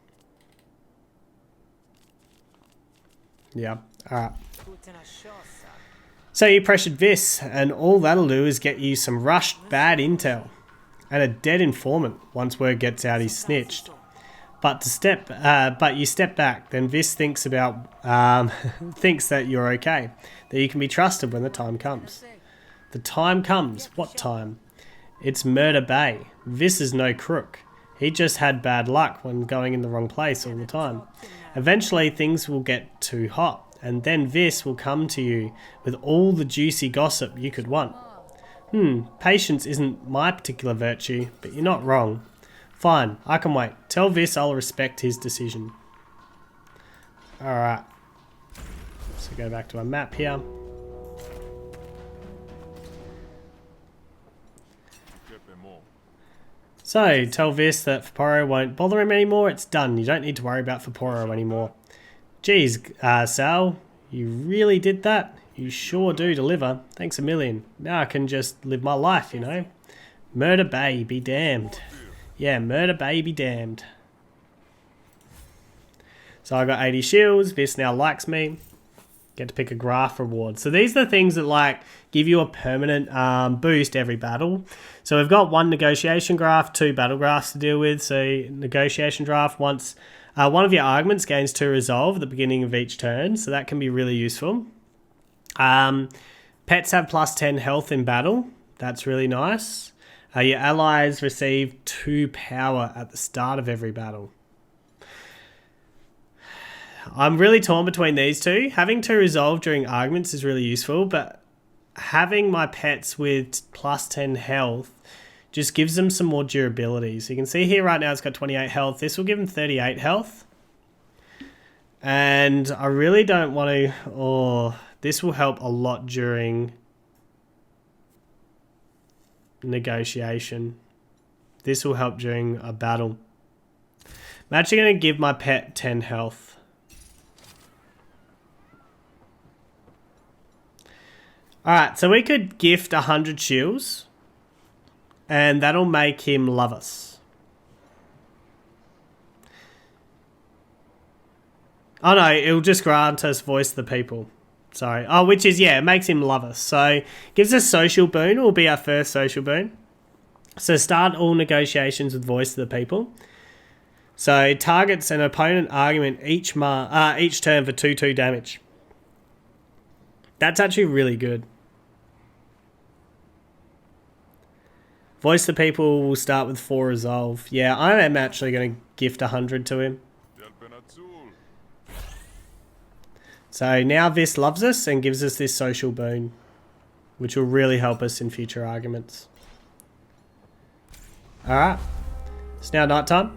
Yeah, alright. So you pressured Vis, and all that'll do is get you some rushed bad intel and a dead informant once word gets out he's snitched. But you step back, then Vis thinks thinks that you're okay, that you can be trusted when the time comes. The time comes. What time? It's Murder Bay. Vis is no crook. He just had bad luck when going in the wrong place all the time. Eventually things will get too hot, and then Vis will come to you with all the juicy gossip you could want. Patience isn't my particular virtue, but you're not wrong. Fine, I can wait. Tell Vis I'll respect his decision. Alright. So go back to our map here. So, tell Vis that Faporo won't bother him anymore. It's done. You don't need to worry about Faporo anymore. Geez, Sal, you really did that? You sure do deliver. Thanks a million. Now I can just live my life, you know. Murder Bay, be damned. Yeah, Murder Bay, be damned. So I got 80 shields. Vis now likes me. Get to pick a graph reward. So these are the things that like give you a permanent boost every battle. So we've got 1 negotiation graph, 2 battle graphs to deal with. So negotiation draft, once one of your arguments gains 2 resolve at the beginning of each turn. So that can be really useful. Pets have plus 10 health in battle. That's really nice. Your allies receive 2 power at the start of every battle. I'm really torn between these two. Having 2 resolve during arguments is really useful, but having my pets with plus 10 health just gives them some more durability. So you can see here right now it's got 28 health. This will give them 38 health. And I really don't want to... Oh, this will help a lot during negotiation. This will help during a battle. I'm actually going to give my pet 10 health. Alright, so we could gift 100 shields, and that'll make him love us. Oh no, it'll just grant us voice of the people. Sorry. Oh, which is, yeah, it makes him love us. So, gives us social boon. It will be our first social boon. So, start all negotiations with voice of the people. So, targets an opponent argument each turn for 2/2 damage. That's actually really good. Voice the people will start with 4 resolve. Yeah, I am actually going to gift 100 to him. So now Vis loves us and gives us this social boon, which will really help us in future arguments. Alright, it's now nighttime.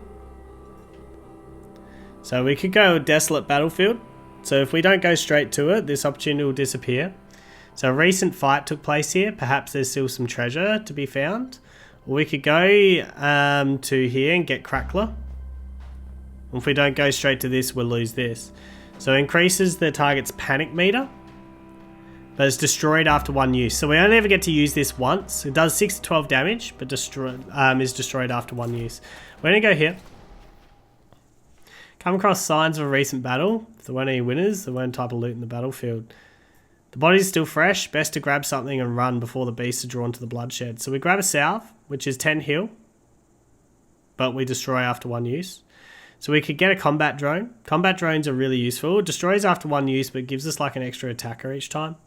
So we could go Desolate Battlefield. So if we don't go straight to it, this opportunity will disappear. So a recent fight took place here. Perhaps there's still some treasure to be found. Or we could go to here and get Crackler. If we don't go straight to this, we'll lose this. So it increases the target's panic meter, but it's destroyed after 1 use. So we only ever get to use this once. It does 6 to 12 damage, but is destroyed after 1 use. We're going to go here. Come across signs of a recent battle. If there weren't any winners, there weren't type of loot in the battlefield. The body's still fresh. Best to grab something and run before the beasts are drawn to the bloodshed. So we grab a salve, which is 10 heal, but we destroy after 1 use. So we could get a combat drone. Combat drones are really useful. It destroys after 1 use, but gives us like an extra attacker each time.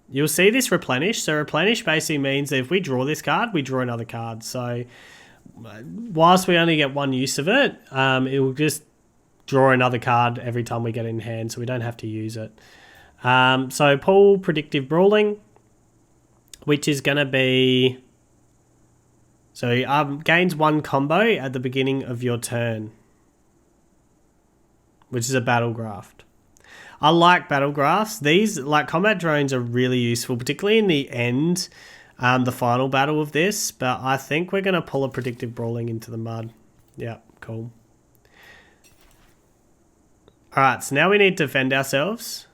You'll see this replenish. So replenish basically means that if we draw this card, we draw another card. So whilst we only get 1 use of it, it will just draw another card every time we get it in hand, so we don't have to use it. So pull Predictive Brawling, which is going to be... So gains 1 combo at the beginning of your turn, which is a battle graft. I like battle grafts. These, like combat drones, are really useful, particularly in the end, the final battle of this, but I think we're going to pull a Predictive Brawling into the mud. Yeah, cool. Alright, so now we need to defend ourselves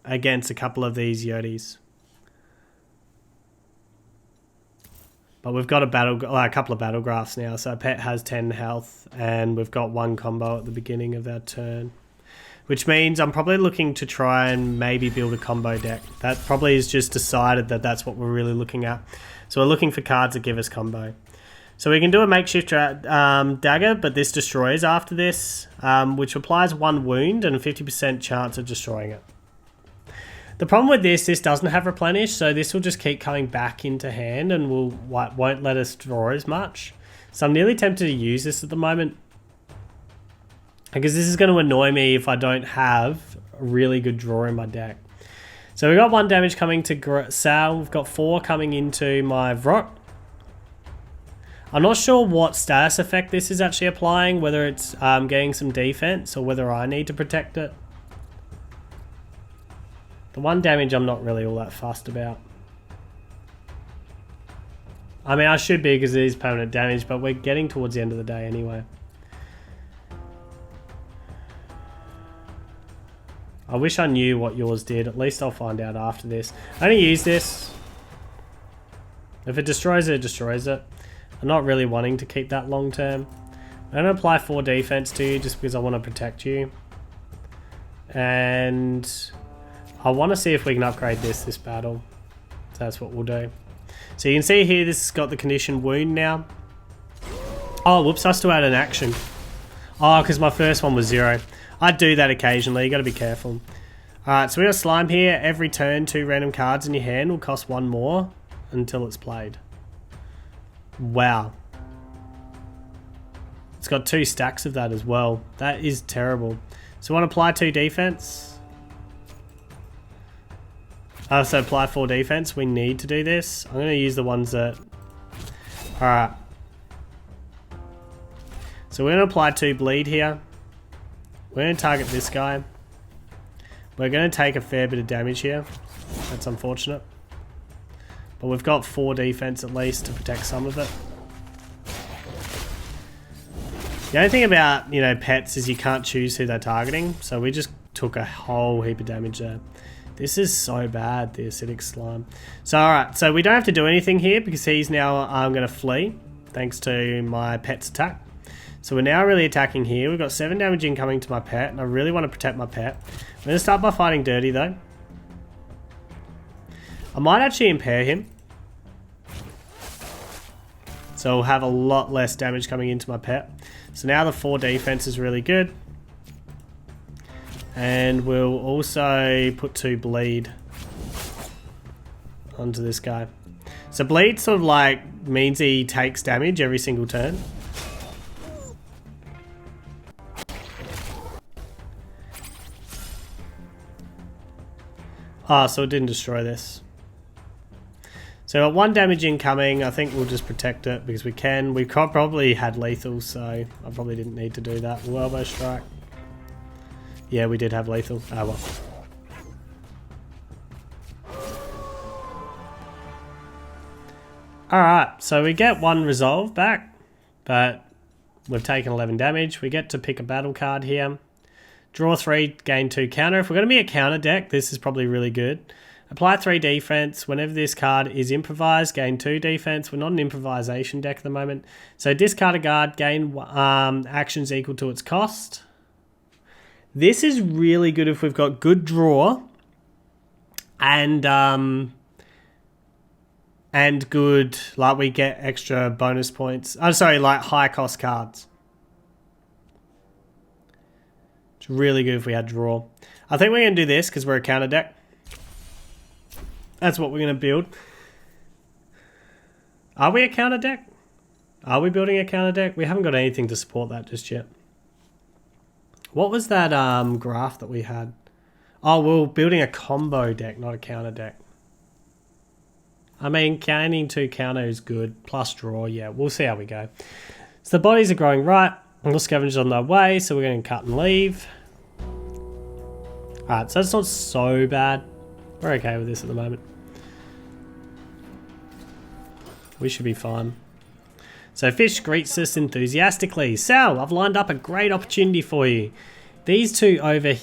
against a couple of these Yotis. But we've got a couple of battle graphs now, so our pet has 10 health, and we've got 1 combo at the beginning of our turn. Which means I'm probably looking to try and maybe build a combo deck. That probably is just decided that that's what we're really looking at. So we're looking for cards that give us combo. So we can do a makeshift dagger, but this destroys after this, which applies 1 wound and a 50% chance of destroying it. The problem with this doesn't have replenish, so this will just keep coming back into hand and won't let us draw as much. So I'm nearly tempted to use this at the moment, because this is going to annoy me if I don't have a really good draw in my deck. So we've got 1 damage coming to Sal, we've got 4 coming into my Vrot. I'm not sure what status effect this is actually applying, whether it's getting some defense or whether I need to protect it. The 1 damage I'm not really all that fussed about. I mean, I should be because it is permanent damage, but we're getting towards the end of the day anyway. I wish I knew what yours did. At least I'll find out after this. I only use this. If it destroys it, it destroys it. I'm not really wanting to keep that long term. I'm going to apply 4 defense to you just because I want to protect you. And I want to see if we can upgrade this battle. So that's what we'll do. So you can see here this has got the condition wound now. Oh, whoops, I still had an action. Oh, because my first one was 0. I do that occasionally, you got to be careful. Alright, so we got Slime here. Every turn, 2 random cards in your hand will cost 1 more until it's played. Wow. It's got 2 stacks of that as well. That is terrible. So we want to apply 2 defense. So apply 4 defense. We need to do this. I'm going to use the ones that... Alright. So we're going to apply 2 bleed here. We're going to target this guy. We're going to take a fair bit of damage here. That's unfortunate. But we've got 4 defense at least to protect some of it. The only thing about, you know, pets is you can't choose who they're targeting. So we just took a whole heap of damage there. This is so bad, the acidic slime. So alright, so we don't have to do anything here because he's now going to flee thanks to my pet's attack. So we're now really attacking here. We've got 7 damage incoming to my pet, and I really want to protect my pet. I'm going to start by fighting dirty though. I might actually impair him. So we'll have a lot less damage coming into my pet. So now the 4 defense is really good. And we'll also put 2 bleed onto this guy. So bleed sort of like means he takes damage every single turn. Ah, so it didn't destroy this. So got 1 damage incoming. I think we'll just protect it because we can. We probably had lethal, so I probably didn't need to do that. Elbow strike. Yeah, we did have lethal. Ah, well. Alright, so we get 1 resolve back, but we've taken 11 damage. We get to pick a battle card here. Draw 3, gain 2 counter. If we're going to be a counter deck, this is probably really good. Apply 3 defense. Whenever this card is improvised, gain 2 defense. We're not an improvisation deck at the moment. So discard a guard, gain actions equal to its cost. This is really good if we've got good draw and good, like we get extra bonus points. Oh, sorry, like high cost cards. It's really good if we had draw. I think we're going to do this because we're a counter deck. That's what we're going to build. Are we a counter deck? Are we building a counter deck? We haven't got anything to support that just yet. What was that graph that we had? Oh, we're building a combo deck, not a counter deck. I mean, gaining 2 counter is good. Plus draw, yeah. We'll see how we go. So the bodies are growing right. All scavengers on their way, so we're going to cut and leave. Alright, so it's not so bad. We're okay with this at the moment. We should be fine. So Fish greets us enthusiastically. Sal, I've lined up a great opportunity for you. These 2 over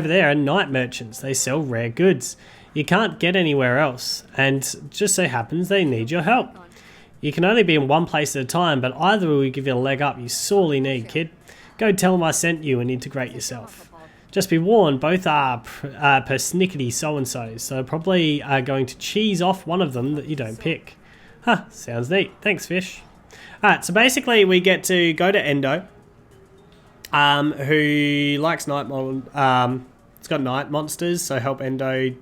there are night merchants. They sell rare goods. You can't get anywhere else, and just so happens they need your help. You can only be in one place at a time, but either will give you a leg up you sorely need, kid. Go tell them I sent you and integrate yourself. Just be warned, both are persnickety so-and-sos, so probably are going to cheese off one of them that you don't pick. Huh, sounds neat. Thanks, Fish. Alright, so basically we get to go to Endo, who likes night it's got night monsters, so help Endo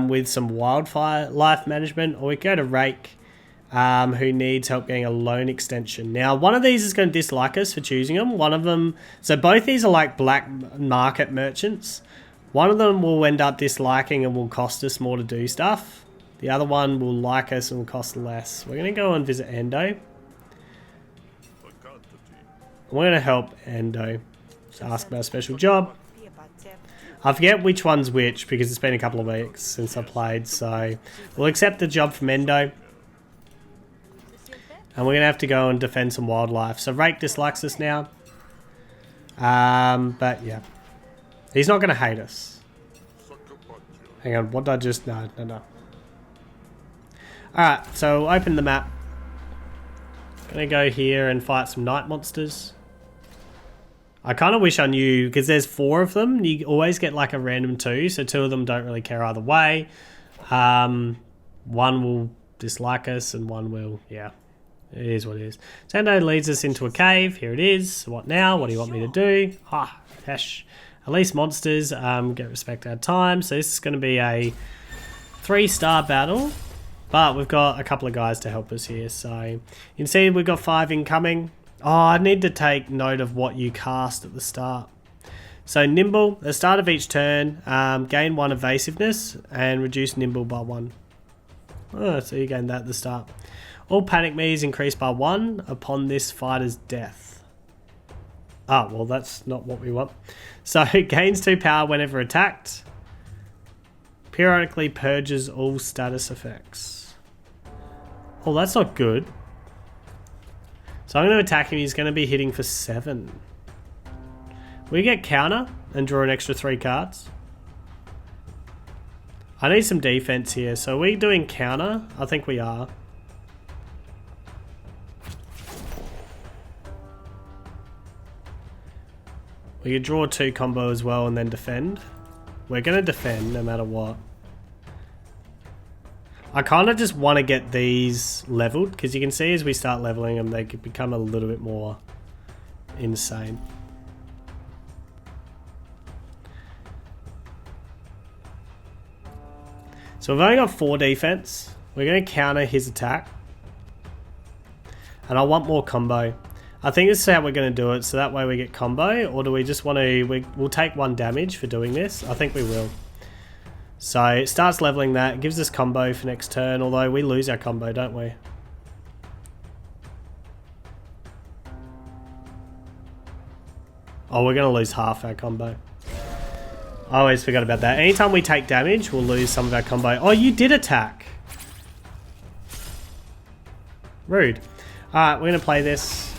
with some wildfire life management, or we go to Rake, who needs help getting a loan extension. Now, one of these is going to dislike us for choosing them. One of them, so both these are like black market merchants. One of them will end up disliking and will cost us more to do stuff. The other one will like us and will cost less. We're going to go and visit Endo. We're going to help Endo. Just ask about a special job. I forget which one's which because it's been a couple of weeks since I played, so we'll accept the job from Endo. And we're going to have to go and defend some wildlife. So Rake dislikes us now. But yeah. He's not going to hate us. Hang on, what did I just... No. Alright, so open the map. Gonna go here and fight some night monsters. I kind of wish I knew, because there's 4 of them. You always get like a random 2, so 2 of them don't really care either way. One will dislike us and one will, yeah. It is what it is. Sando leads us into a cave. Here it is. What now? What do you want me to do? Ah, hesh. At least monsters get respect our time. So this is going to be a 3-star battle. But we've got a couple of guys to help us here. So you can see we've got 5 incoming. Oh, I need to take note of what you cast at the start. So nimble, at the start of each turn, gain 1 evasiveness and reduce nimble by 1. Oh, so you gain that at the start. All panic me's increased by 1 upon this fighter's death. Ah, well that's not what we want. So it gains 2 power whenever attacked. Periodically purges all status effects. Oh, that's not good. So I'm going to attack him. He's going to be hitting for 7. We get counter and draw an extra 3 cards. I need some defense here. So are we doing counter? I think we are. We could draw 2 combo as well and then defend. We're going to defend no matter what. I kind of just want to get these leveled because you can see as we start leveling them they could become a little bit more insane. So we've only got 4 defense. We're going to counter his attack. And I want more combo. I think this is how we're going to do it, so that way we get combo, or do we just want to... We'll take 1 damage for doing this. I think we will. So it starts leveling that, it gives us combo for next turn, although we lose our combo, don't we? Oh, we're going to lose half our combo. I always forgot about that. Anytime we take damage, we'll lose some of our combo. Oh, you did attack. Rude. Alright, we're going to play this.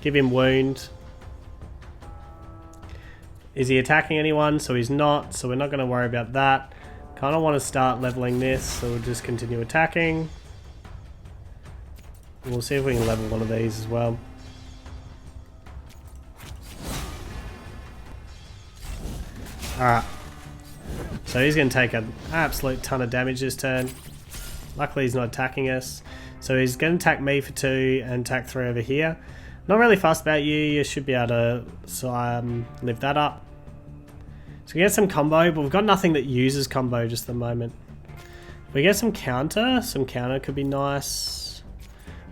Give him wound. Is he attacking anyone? So he's not, so we're not going to worry about that. Kind of want to start leveling this, so we'll just continue attacking. We'll see if we can level one of these as well. Alright. So he's going to take an absolute ton of damage this turn. Luckily he's not attacking us. So he's going to attack me for 2 and attack 3 over here. Not really fussed about you. You should be able to live that up. So we get some combo, but we've got nothing that uses combo just at the moment. We get some counter could be nice.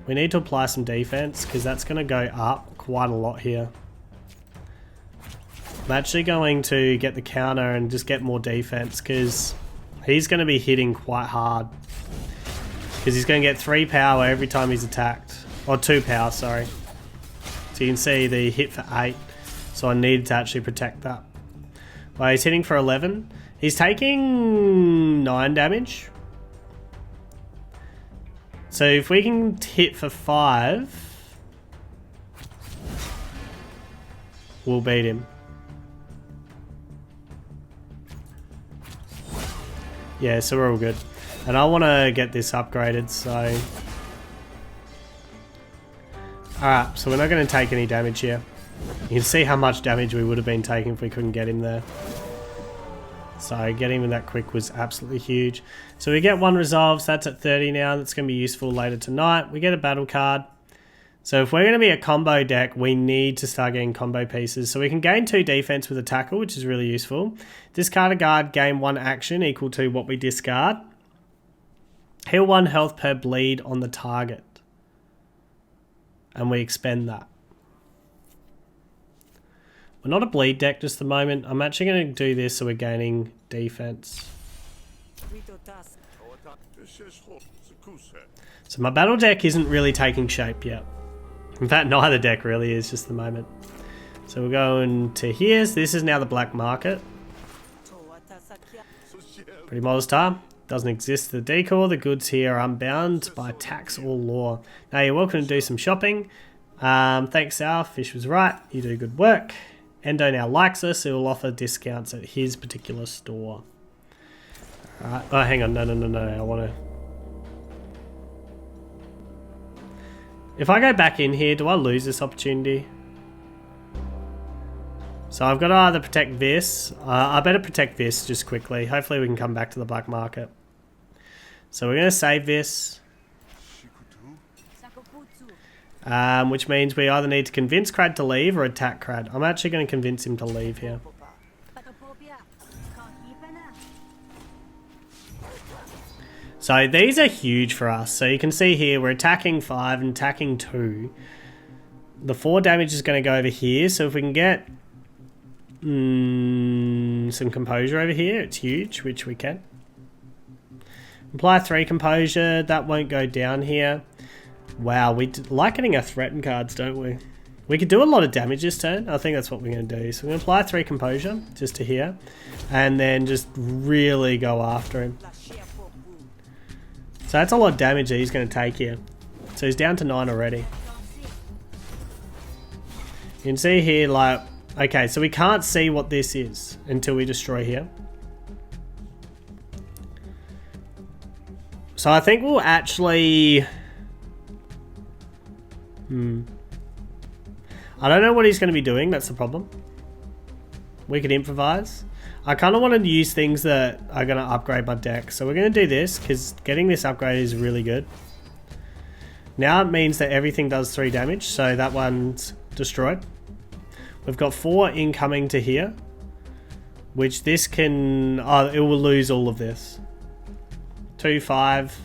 We need to apply some defense because that's going to go up quite a lot here. I'm actually going to get the counter and just get more defense because he's going to be hitting quite hard. Because he's going to get 3 power every time he's attacked. Or 2 power, sorry. So you can see the hit for 8. So I needed to actually protect that. Well, he's hitting for 11. He's taking 9 damage. So if we can hit for 5, we'll beat him. Yeah, so we're all good. And I want to get this upgraded, so... Alright, so we're not going to take any damage here. You can see how much damage we would have been taking if we couldn't get him there. So getting him that quick was absolutely huge. So we get 1 resolve, so that's at 30 now. That's going to be useful later tonight. We get a battle card. So if we're going to be a combo deck, we need to start getting combo pieces. So we can gain 2 defense with a tackle, which is really useful. Discard a guard, gain 1 action equal to what we discard. Heal 1 health per bleed on the target. And we expend that. We're not a bleed deck just at the moment. I'm actually going to do this so we're gaining defense. So my battle deck isn't really taking shape yet. In fact, neither deck really is just at the moment. So we're going to here. So this is now the black market. Pretty modest time. Doesn't exist the decor. The goods here are unbound by tax or law. Now you're welcome to do some shopping. Thanks, Sal. Fish was right. You do good work. Endo now likes us. He will offer discounts at his particular store. Alright. Oh, hang on. No. I want to... If I go back in here, do I lose this opportunity? So I've got to either protect this. I better protect this just quickly. Hopefully we can come back to the black market. So we're going to save this. Which means we either need to convince Crad to leave or attack Crad. I'm actually going to convince him to leave here. So these are huge for us. So you can see here we're attacking 5 and attacking 2. The 4 damage is going to go over here. So if we can get some composure over here, it's huge, which we can. Apply 3 composure. That won't go down here. Wow, we like getting our threatened cards, don't we? We could do a lot of damage this turn. I think that's what we're going to do. So we're going to apply 3 composure just to here. And then just really go after him. So that's a lot of damage that he's going to take here. So he's down to 9 already. You can see here, like... Okay, so we can't see what this is until we destroy here. So I think we'll actually... I don't know what he's going to be doing, that's the problem. We could improvise. I kind of want to use things that are going to upgrade my deck. So we're going to do this, because getting this upgrade is really good. Now it means that everything does 3 damage, so that one's destroyed. We've got 4 incoming to here, which this can... Oh, it will lose all of this. 2, 5...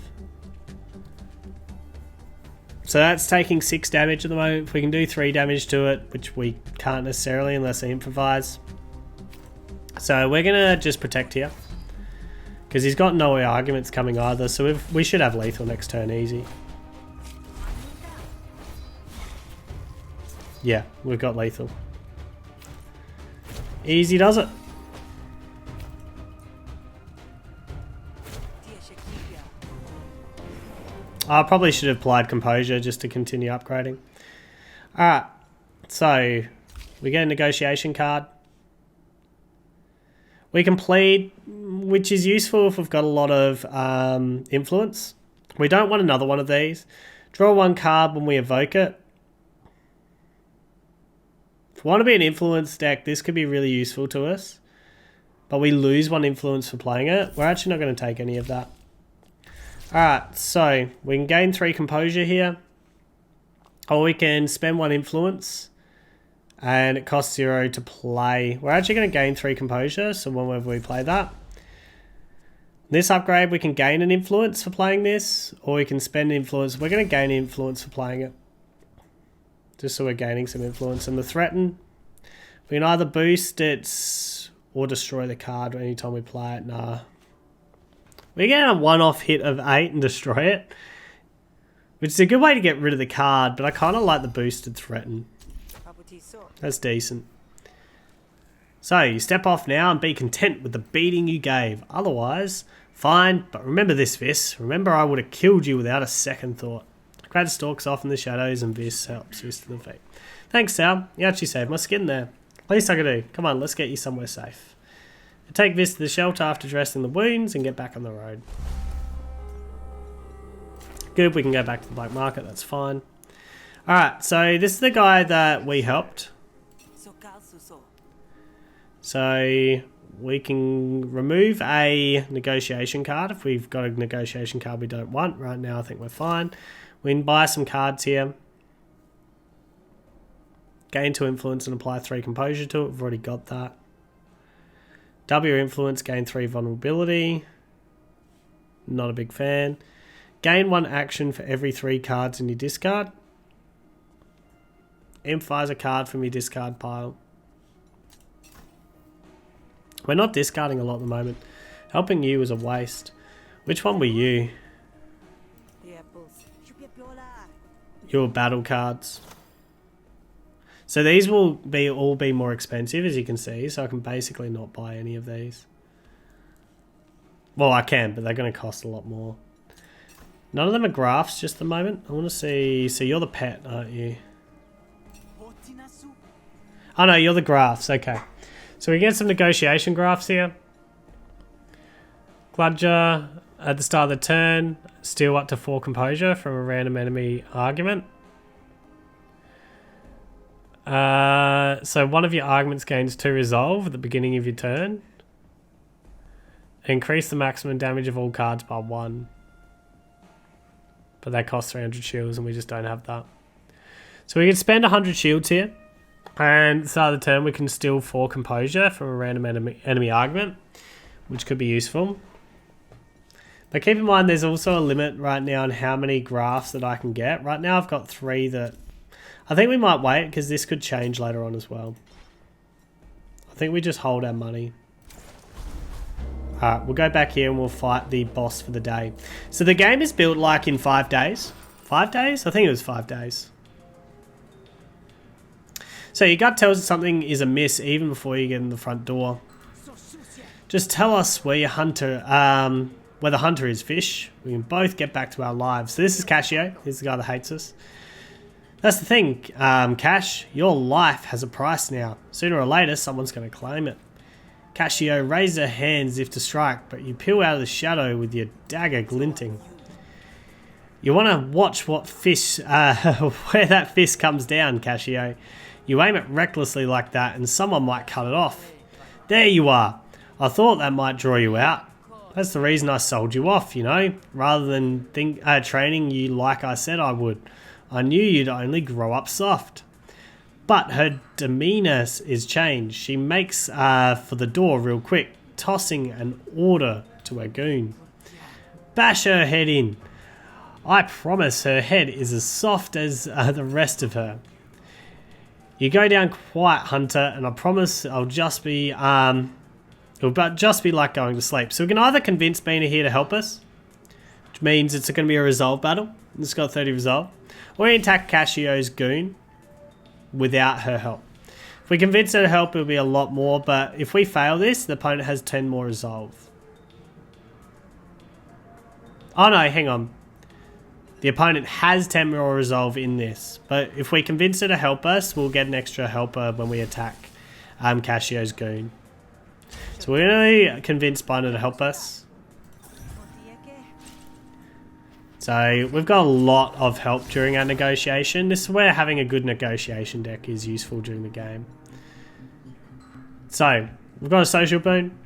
So that's taking 6 damage at the moment. If we can do 3 damage to it, which we can't necessarily unless I improvise. So we're going to just protect here. Because he's got no arguments coming either. So we should have lethal next turn easy. Yeah, we've got lethal. Easy does it. I probably should have applied Composure just to continue upgrading. Alright, so we get a negotiation card. We can plead, which is useful if we've got a lot of influence. We don't want another one of these. Draw one card when we evoke it. If we want to be an influence deck, this could be really useful to us. But we lose one influence for playing it. We're actually not going to take any of that. Alright, so we can gain 3 composure here. Or we can spend 1 influence. And it costs 0 to play. We're actually going to gain 3 composure, so whenever we play that. This upgrade, we can gain an influence for playing this. Or we can spend influence. We're going to gain influence for playing it. Just so we're gaining some influence. And the threaten, we can either boost it or destroy the card anytime we play it. Nah. We get a one-off hit of 8 and destroy it. Which is a good way to get rid of the card, but I kind of like the boosted threaten. That's decent. So, you step off now and be content with the beating you gave. Otherwise, fine, but remember this, Vis. Remember I would have killed you without a second thought. Kratos stalks off in the shadows and Vis helps Vis to the feet. Thanks, Sal. You actually saved my skin there. Least I could do. Come on, let's get you somewhere safe. Take Vis to the shelter after dressing the wounds and get back on the road. Good, we can go back to the black market, that's fine. Alright, so this is the guy that we helped. So we can remove a negotiation card if we've got a negotiation card we don't want. Right now I think we're fine. We can buy some cards here. Gain 2 influence and apply 3 composure to it. We've already got that. W influence, gain 3 vulnerability. Not a big fan. Gain 1 action for every 3 cards in your discard. Emphasize a card from your discard pile. We're not discarding a lot at the moment. Helping you is a waste. Which one were you? Your battle cards. So these will all be more expensive, as you can see, so I can basically not buy any of these. Well, I can, but they're going to cost a lot more. None of them are graphs just at the moment. I want to see... So you're the pet, aren't you? Oh no, you're the graphs, okay. So we get some negotiation graphs here. Gludger, at the start of the turn, steal up to 4 composure from a random enemy argument. So one of your arguments gains 2 resolve at the beginning of your turn. Increase the maximum damage of all cards by 1. But that costs 300 shields and we just don't have that. So we can spend 100 shields here. And at the start of the turn we can steal 4 composure from a random enemy argument. Which could be useful. But keep in mind there's also a limit right now on how many graphs that I can get. Right now I've got 3 that... I think we might wait because this could change later on as well. I think we just hold our money. Alright, we'll go back here and we'll fight the boss for the day. So the game is built like in 5 days. 5 days? I think it was 5 days. So your gut tells you something is amiss even before you get in the front door. Just tell us where your hunter, where the hunter is, Fish. We can both get back to our lives. So this is Cashio. He's the guy that hates us. That's the thing, Cash. Your life has a price now. Sooner or later, someone's going to claim it. Cashio raises her hands as if to strike, but you peel out of the shadow with your dagger glinting. You want to watch what fish, where that fist comes down, Cashio. You aim it recklessly like that, and someone might cut it off. There you are. I thought that might draw you out. That's the reason I sold you off, you know, rather than training you like I said I would. I knew you'd only grow up soft. But her demeanour is changed. She makes for the door real quick, tossing an order to her goon. Bash her head in. I promise her head is as soft as the rest of her. You go down quiet, Hunter, and I promise I'll just be it'll just be like going to sleep. So we can either convince Mina here to help us, which means it's going to be a resolve battle. It's got 30 resolve. Or we attack Cashio's goon without her help. If we convince her to help, it'll be a lot more, but if we fail this, the opponent has 10 more resolve. Oh no, hang on. The opponent has Temporal Resolve in this, but if we convince her to help us, we'll get an extra helper when we attack Cashio's goon. So we're going to convince Binder to help us. So we've got a lot of help during our negotiation. This is where having a good negotiation deck is useful during the game. So we've got a social boon.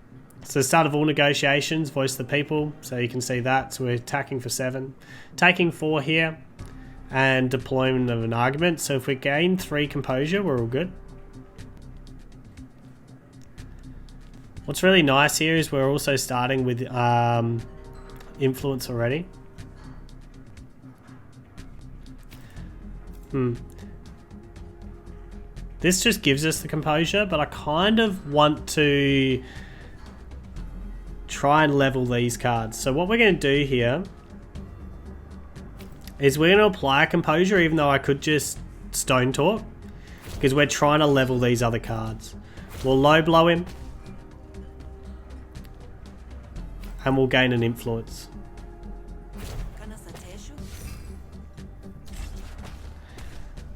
It's the start of all negotiations, voice the people. So you can see that. So we're attacking for 7. Taking 4 here. And deployment of an argument. So if we gain 3 composure, we're all good. What's really nice here is we're also starting with influence already. This just gives us the composure, but I kind of want to try and level these cards. So what we're going to do here is we're going to apply a composure, even though I could just stone talk, because we're trying to level these other cards. We'll low blow him, and we'll gain an influence.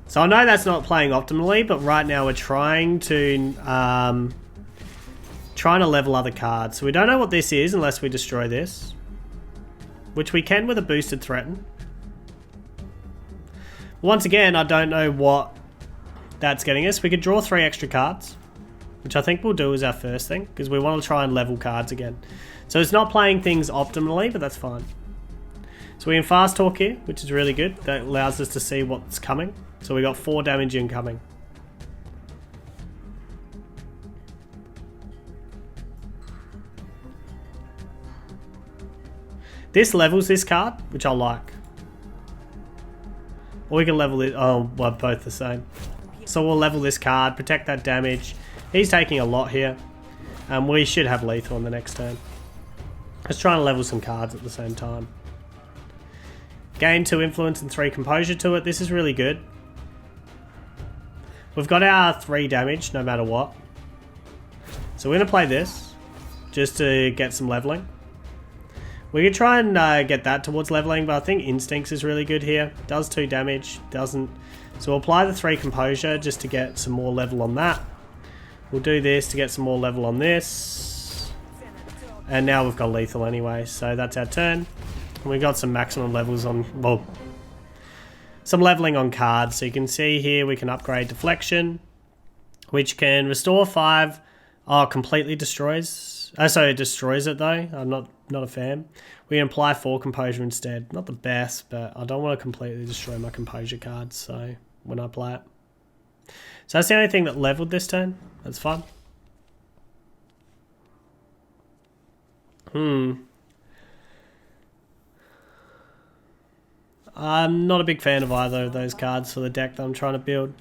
So I know that's not playing optimally, but right now we're trying to level other cards. So we don't know what this is unless we destroy this, which we can with a boosted threaten. Once again, I don't know what that's getting us. We could draw 3 extra cards, which I think we'll do as our first thing, because we want to try and level cards again. So it's not playing things optimally, but that's fine. So we can fast talk here, which is really good. That allows us to see what's coming. So we got 4 damage incoming. This levels this card, which I like. Or we can level it. Oh, well, both the same. So we'll level this card, protect that damage. He's taking a lot here. And we should have lethal on the next turn. Let's try and level some cards at the same time. Gain 2 influence and 3 composure to it. This is really good. We've got our 3 damage no matter what. So we're going to play this just to get some leveling. We could try and get that towards leveling, but I think Instincts is really good here. Does 2 damage, doesn't. So we'll apply the 3 composure just to get some more level on that. We'll do this to get some more level on this. And now we've got lethal anyway, so that's our turn. And we got some maximum levels on, well, some leveling on cards. So you can see here we can upgrade Deflection, which can restore 5. Oh, completely destroys. So it destroys it though. I'm not a fan. We can apply 4 composure instead. Not the best, but I don't want to completely destroy my composure cards. So when I play it, so that's the only thing that leveled this turn. That's fun. I'm not a big fan of either of those cards for the deck that I'm trying to build.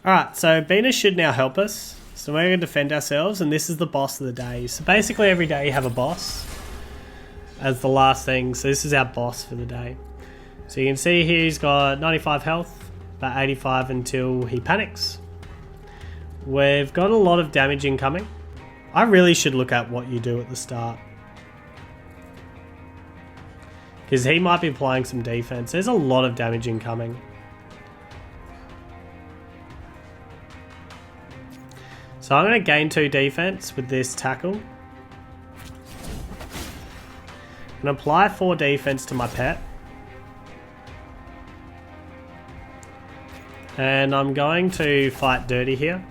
Alright, so Bina should now help us. So we're going to defend ourselves, and this is the boss of the day. So basically every day you have a boss as the last thing. So this is our boss for the day. So you can see here he's got 95 health, about 85 until he panics. We've got a lot of damage incoming. I really should look at what you do at the start, because he might be applying some defense. There's a lot of damage incoming. So I'm going to gain 2 defense with this tackle. And apply 4 defense to my pet. And I'm going to fight dirty here.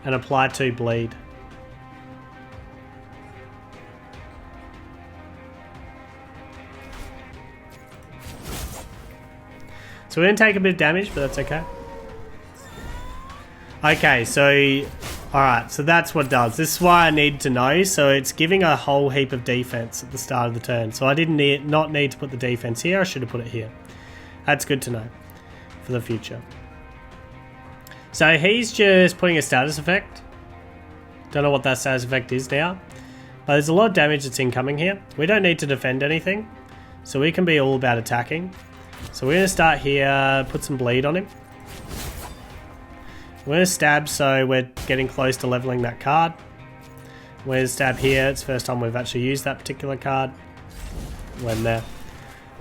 And apply 2 bleed. So we're going to take a bit of damage, but that's okay. Okay, so alright, so that's what it does. This is why I need to know. So it's giving a whole heap of defense at the start of the turn. So I didn't not need to put the defense here. I should have put it here. That's good to know for the future. So he's just putting a status effect. Don't know what that status effect is now. But there's a lot of damage that's incoming here. We don't need to defend anything. So we can be all about attacking. So we're going to start here, put some bleed on him. We're going to stab, so we're getting close to leveling that card. Where's stab here? It's the first time we've actually used that particular card. When there.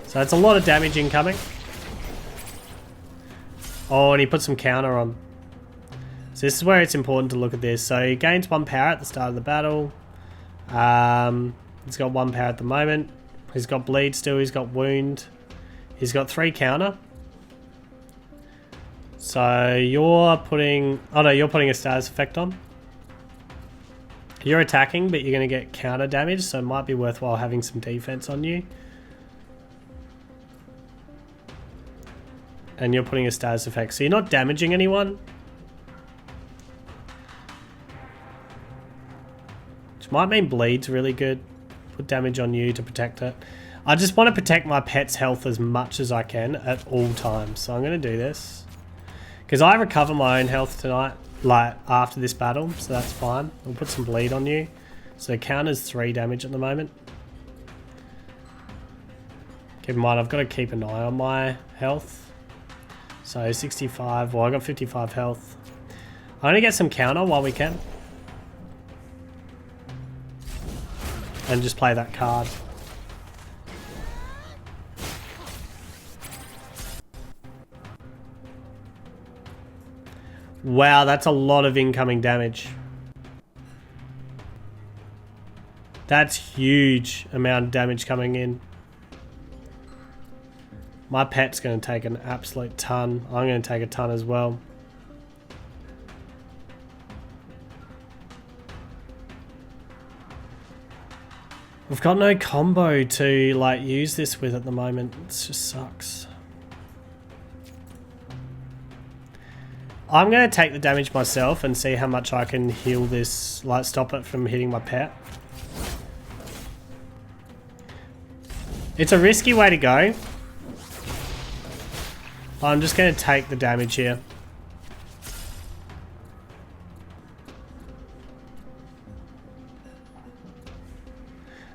So it's a lot of damage incoming. Oh, and he put some counter on. So this is where it's important to look at this. So he gains 1 power at the start of the battle. He's got 1 power at the moment. He's got bleed still. He's got wound. He's got 3 counter. So you're putting... Oh no, you're putting a status effect on. You're attacking, but you're going to get counter damage. So it might be worthwhile having some defense on you. And you're putting a status effect. So you're not damaging anyone. Which might mean bleed's really good. Put damage on you to protect it. I just want to protect my pet's health as much as I can at all times. So I'm going to do this. Because I recover my own health tonight, like after this battle. So that's fine. We'll put some bleed on you. So counter's 3 damage at the moment. Keep in mind, I've got to keep an eye on my health. So 65. Well, I got 55 health. I'm going to get some counter while we can. And just play that card. Wow, that's a lot of incoming damage. That's huge amount of damage coming in. My pet's going to take an absolute ton. I'm going to take a ton as well. We've got no combo to like use this with at the moment. It just sucks. I'm going to take the damage myself and see how much I can heal this, like stop it from hitting my pet. It's a risky way to go. I'm just going to take the damage here.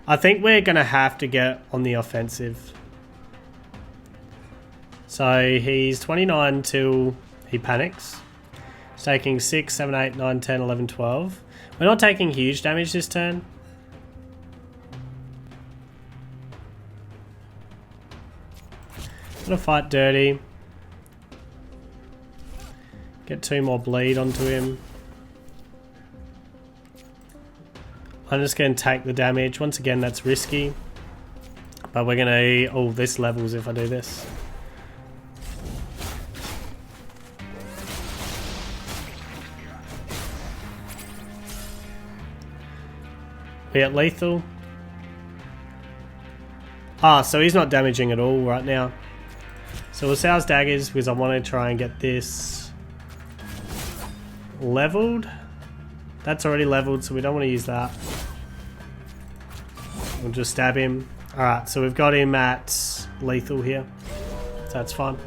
I think we're going to have to get on the offensive. So he's 29 till he panics. He's taking 6, 7, 8, 9, 10, 11, 12. We're not taking huge damage this turn. Gonna fight dirty. Get 2 more bleed onto him. I'm just going to take the damage. Once again, that's risky. But we're going to... Oh, this levels if I do this. We at lethal. Ah, so he's not damaging at all right now. So we'll sell his daggers because I want to try and get this leveled. That's already leveled, so we don't want to use that. We'll just stab him. Alright, so we've got him at lethal here. So that's fine.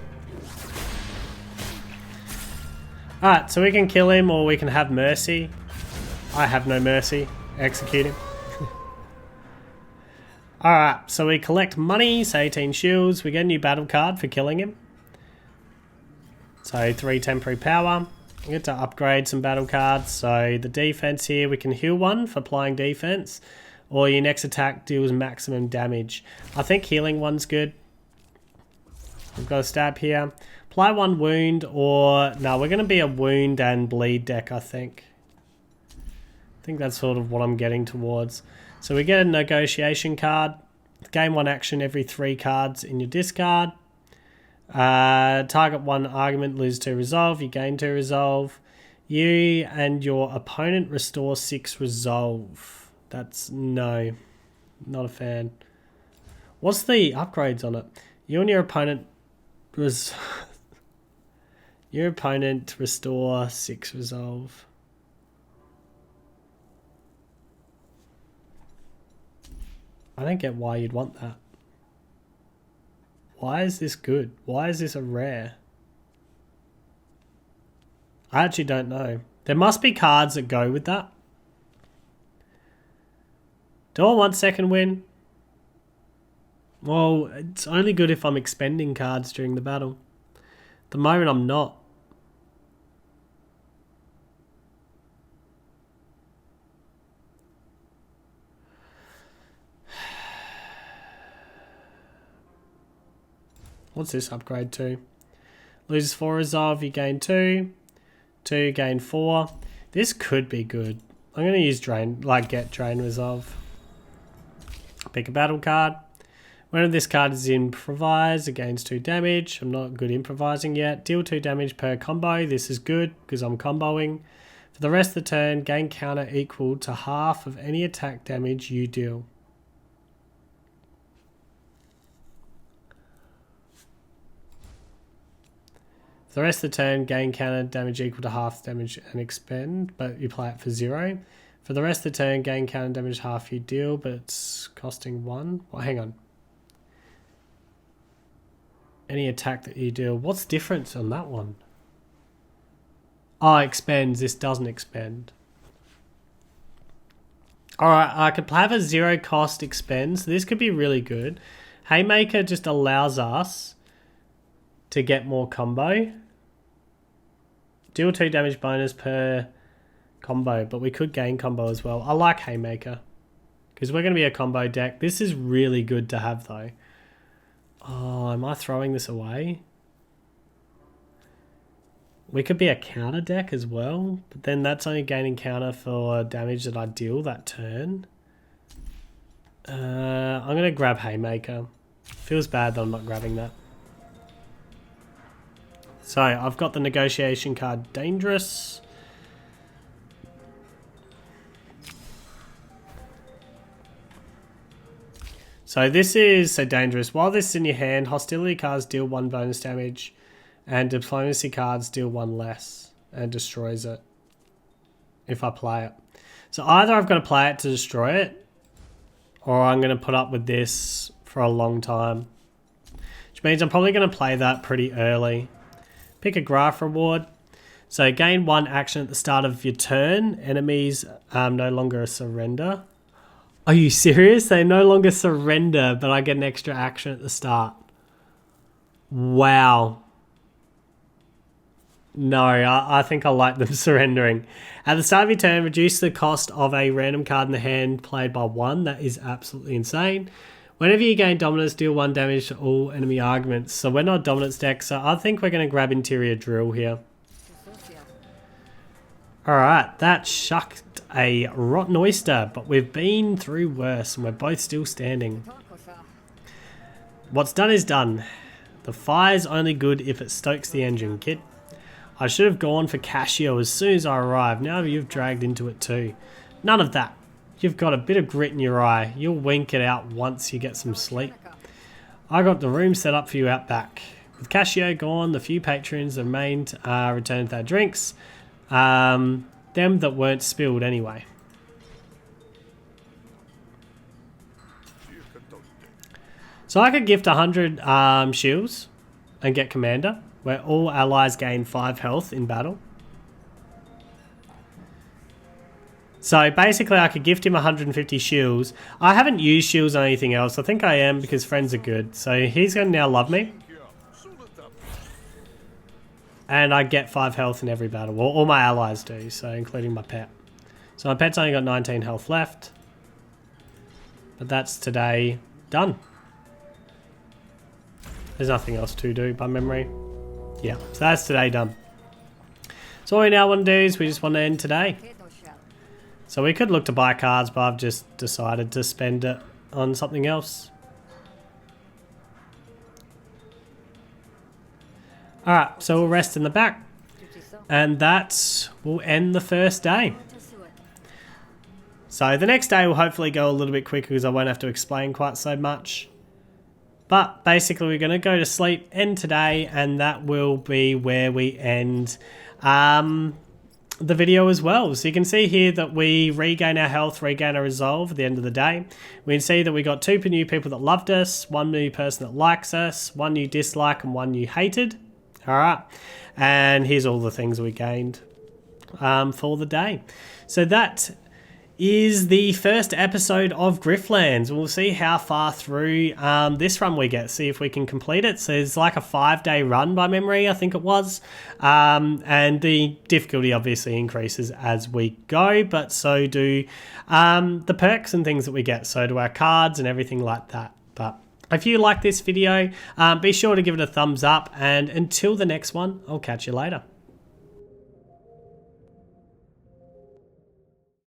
Alright, so we can kill him or we can have mercy. I have no mercy. Execute him. Alright, so we collect money, so 18 shields. We get a new battle card for killing him. So 3 temporary power. We get to upgrade some battle cards. So the defense here, we can heal 1 for applying defense. Or your next attack deals maximum damage. I think healing 1's good. We've got a stab here. Apply 1 wound or... No, we're going to be a wound and bleed deck, I think. I think that's sort of what I'm getting towards. So we get a negotiation card. Gain 1 action every 3 cards in your discard. Target 1 argument, lose 2 resolve. You gain 2 resolve. You and your opponent restore 6 resolve. That's no. Not a fan. What's the upgrades on it? You and your opponent your opponent restore 6 resolve. I don't get why you'd want that. Why is this good? Why is this a rare? I actually don't know. There must be cards that go with that. Do I want second win? Well, it's only good if I'm expending cards during the battle. At the moment, I'm not. What's this upgrade to? Loses 4 resolve, you gain 2. 2, gain 4. This could be good. I'm going to use drain, get drain resolve. Pick a battle card. Whenever this card is improvised, it gains 2 damage. I'm not good improvising yet. Deal 2 damage per combo. This is good because I'm comboing. For the rest of the turn, gain counter equal to half of any attack damage you deal. For the rest of the turn, gain counter damage equal to half damage and expend, but you play it for 0. For the rest of the turn, gain counter damage half you deal, but it's costing 1. Well, hang on. Any attack that you deal. What's different on that one? Oh, expends. This doesn't expend. Alright, I could have a 0 cost expend, so this could be really good. Haymaker just allows us to get more combo. Deal 2 damage bonus per combo, but we could gain combo as well. I like Haymaker because we're going to be a combo deck. This is really good to have though. Oh, am I throwing this away? We could be a counter deck as well, but then that's only gaining counter for damage that I deal that turn. I'm going to grab Haymaker. Feels bad that I'm not grabbing that. So, I've got the negotiation card Dangerous. So this is so dangerous. While this is in your hand, hostility cards deal 1 bonus damage and diplomacy cards deal 1 less and destroys it if I play it. So either I've got to play it to destroy it or I'm going to put up with this for a long time. Which means I'm probably going to play that pretty early. Pick a graph reward. So gain 1 action at the start of your turn. Enemies no longer surrender. Are you serious? They no longer surrender, but I get an extra action at the start. Wow. No, I think I like them surrendering. At the start of your turn, reduce the cost of a random card in the hand played by 1. That is absolutely insane. Whenever you gain dominance, deal 1 damage to all enemy arguments. So we're not a dominance deck, so I think we're going to grab Interior Drill here. Alright, that shucked a rotten oyster, but we've been through worse and we're both still standing. What's done is done. The fire's only good if it stokes the engine, kid. I should have gone for Casio as soon as I arrived. Now you've dragged into it too. None of that. You've got a bit of grit in your eye. You'll wink it out once you get some sleep. I got the room set up for you out back. With Casio gone, the few patrons that remained returned their drinks. Them that weren't spilled anyway. So I could gift 100 shields and get Commander, where all allies gain 5 health in battle. So basically I could gift him 150 shields. I haven't used shields on anything else. I think I am because friends are good. So he's going to now love me. And I get 5 health in every battle. Well, all my allies do, so including my pet. So my pet's only got 19 health left. But that's today done. There's nothing else to do by memory. Yeah, so that's today done. So all we now want to do is we just want to end today. So we could look to buy cards, but I've just decided to spend it on something else. Alright, so we'll rest in the back. And that will end the first day. So the next day will hopefully go a little bit quicker because I won't have to explain quite so much. But basically we're going to go to sleep, end today, and that will be where we end the video as well. So you can see here that we regain our health, regain our resolve at the end of the day. We can see that we got 2 new people that loved us, 1 new person that likes us, 1 new dislike, and 1 new hated. Alright, and here's all the things we gained for the day. So that is the first episode of Griftlands. We'll see how far through this run we get, see if we can complete it. So it's like a 5-day run by memory, I think it was. And the difficulty obviously increases as we go, but so do the perks and things that we get. So do our cards and everything like that. But If you like this video, be sure to give it a thumbs up, and until the next one, I'll catch you later.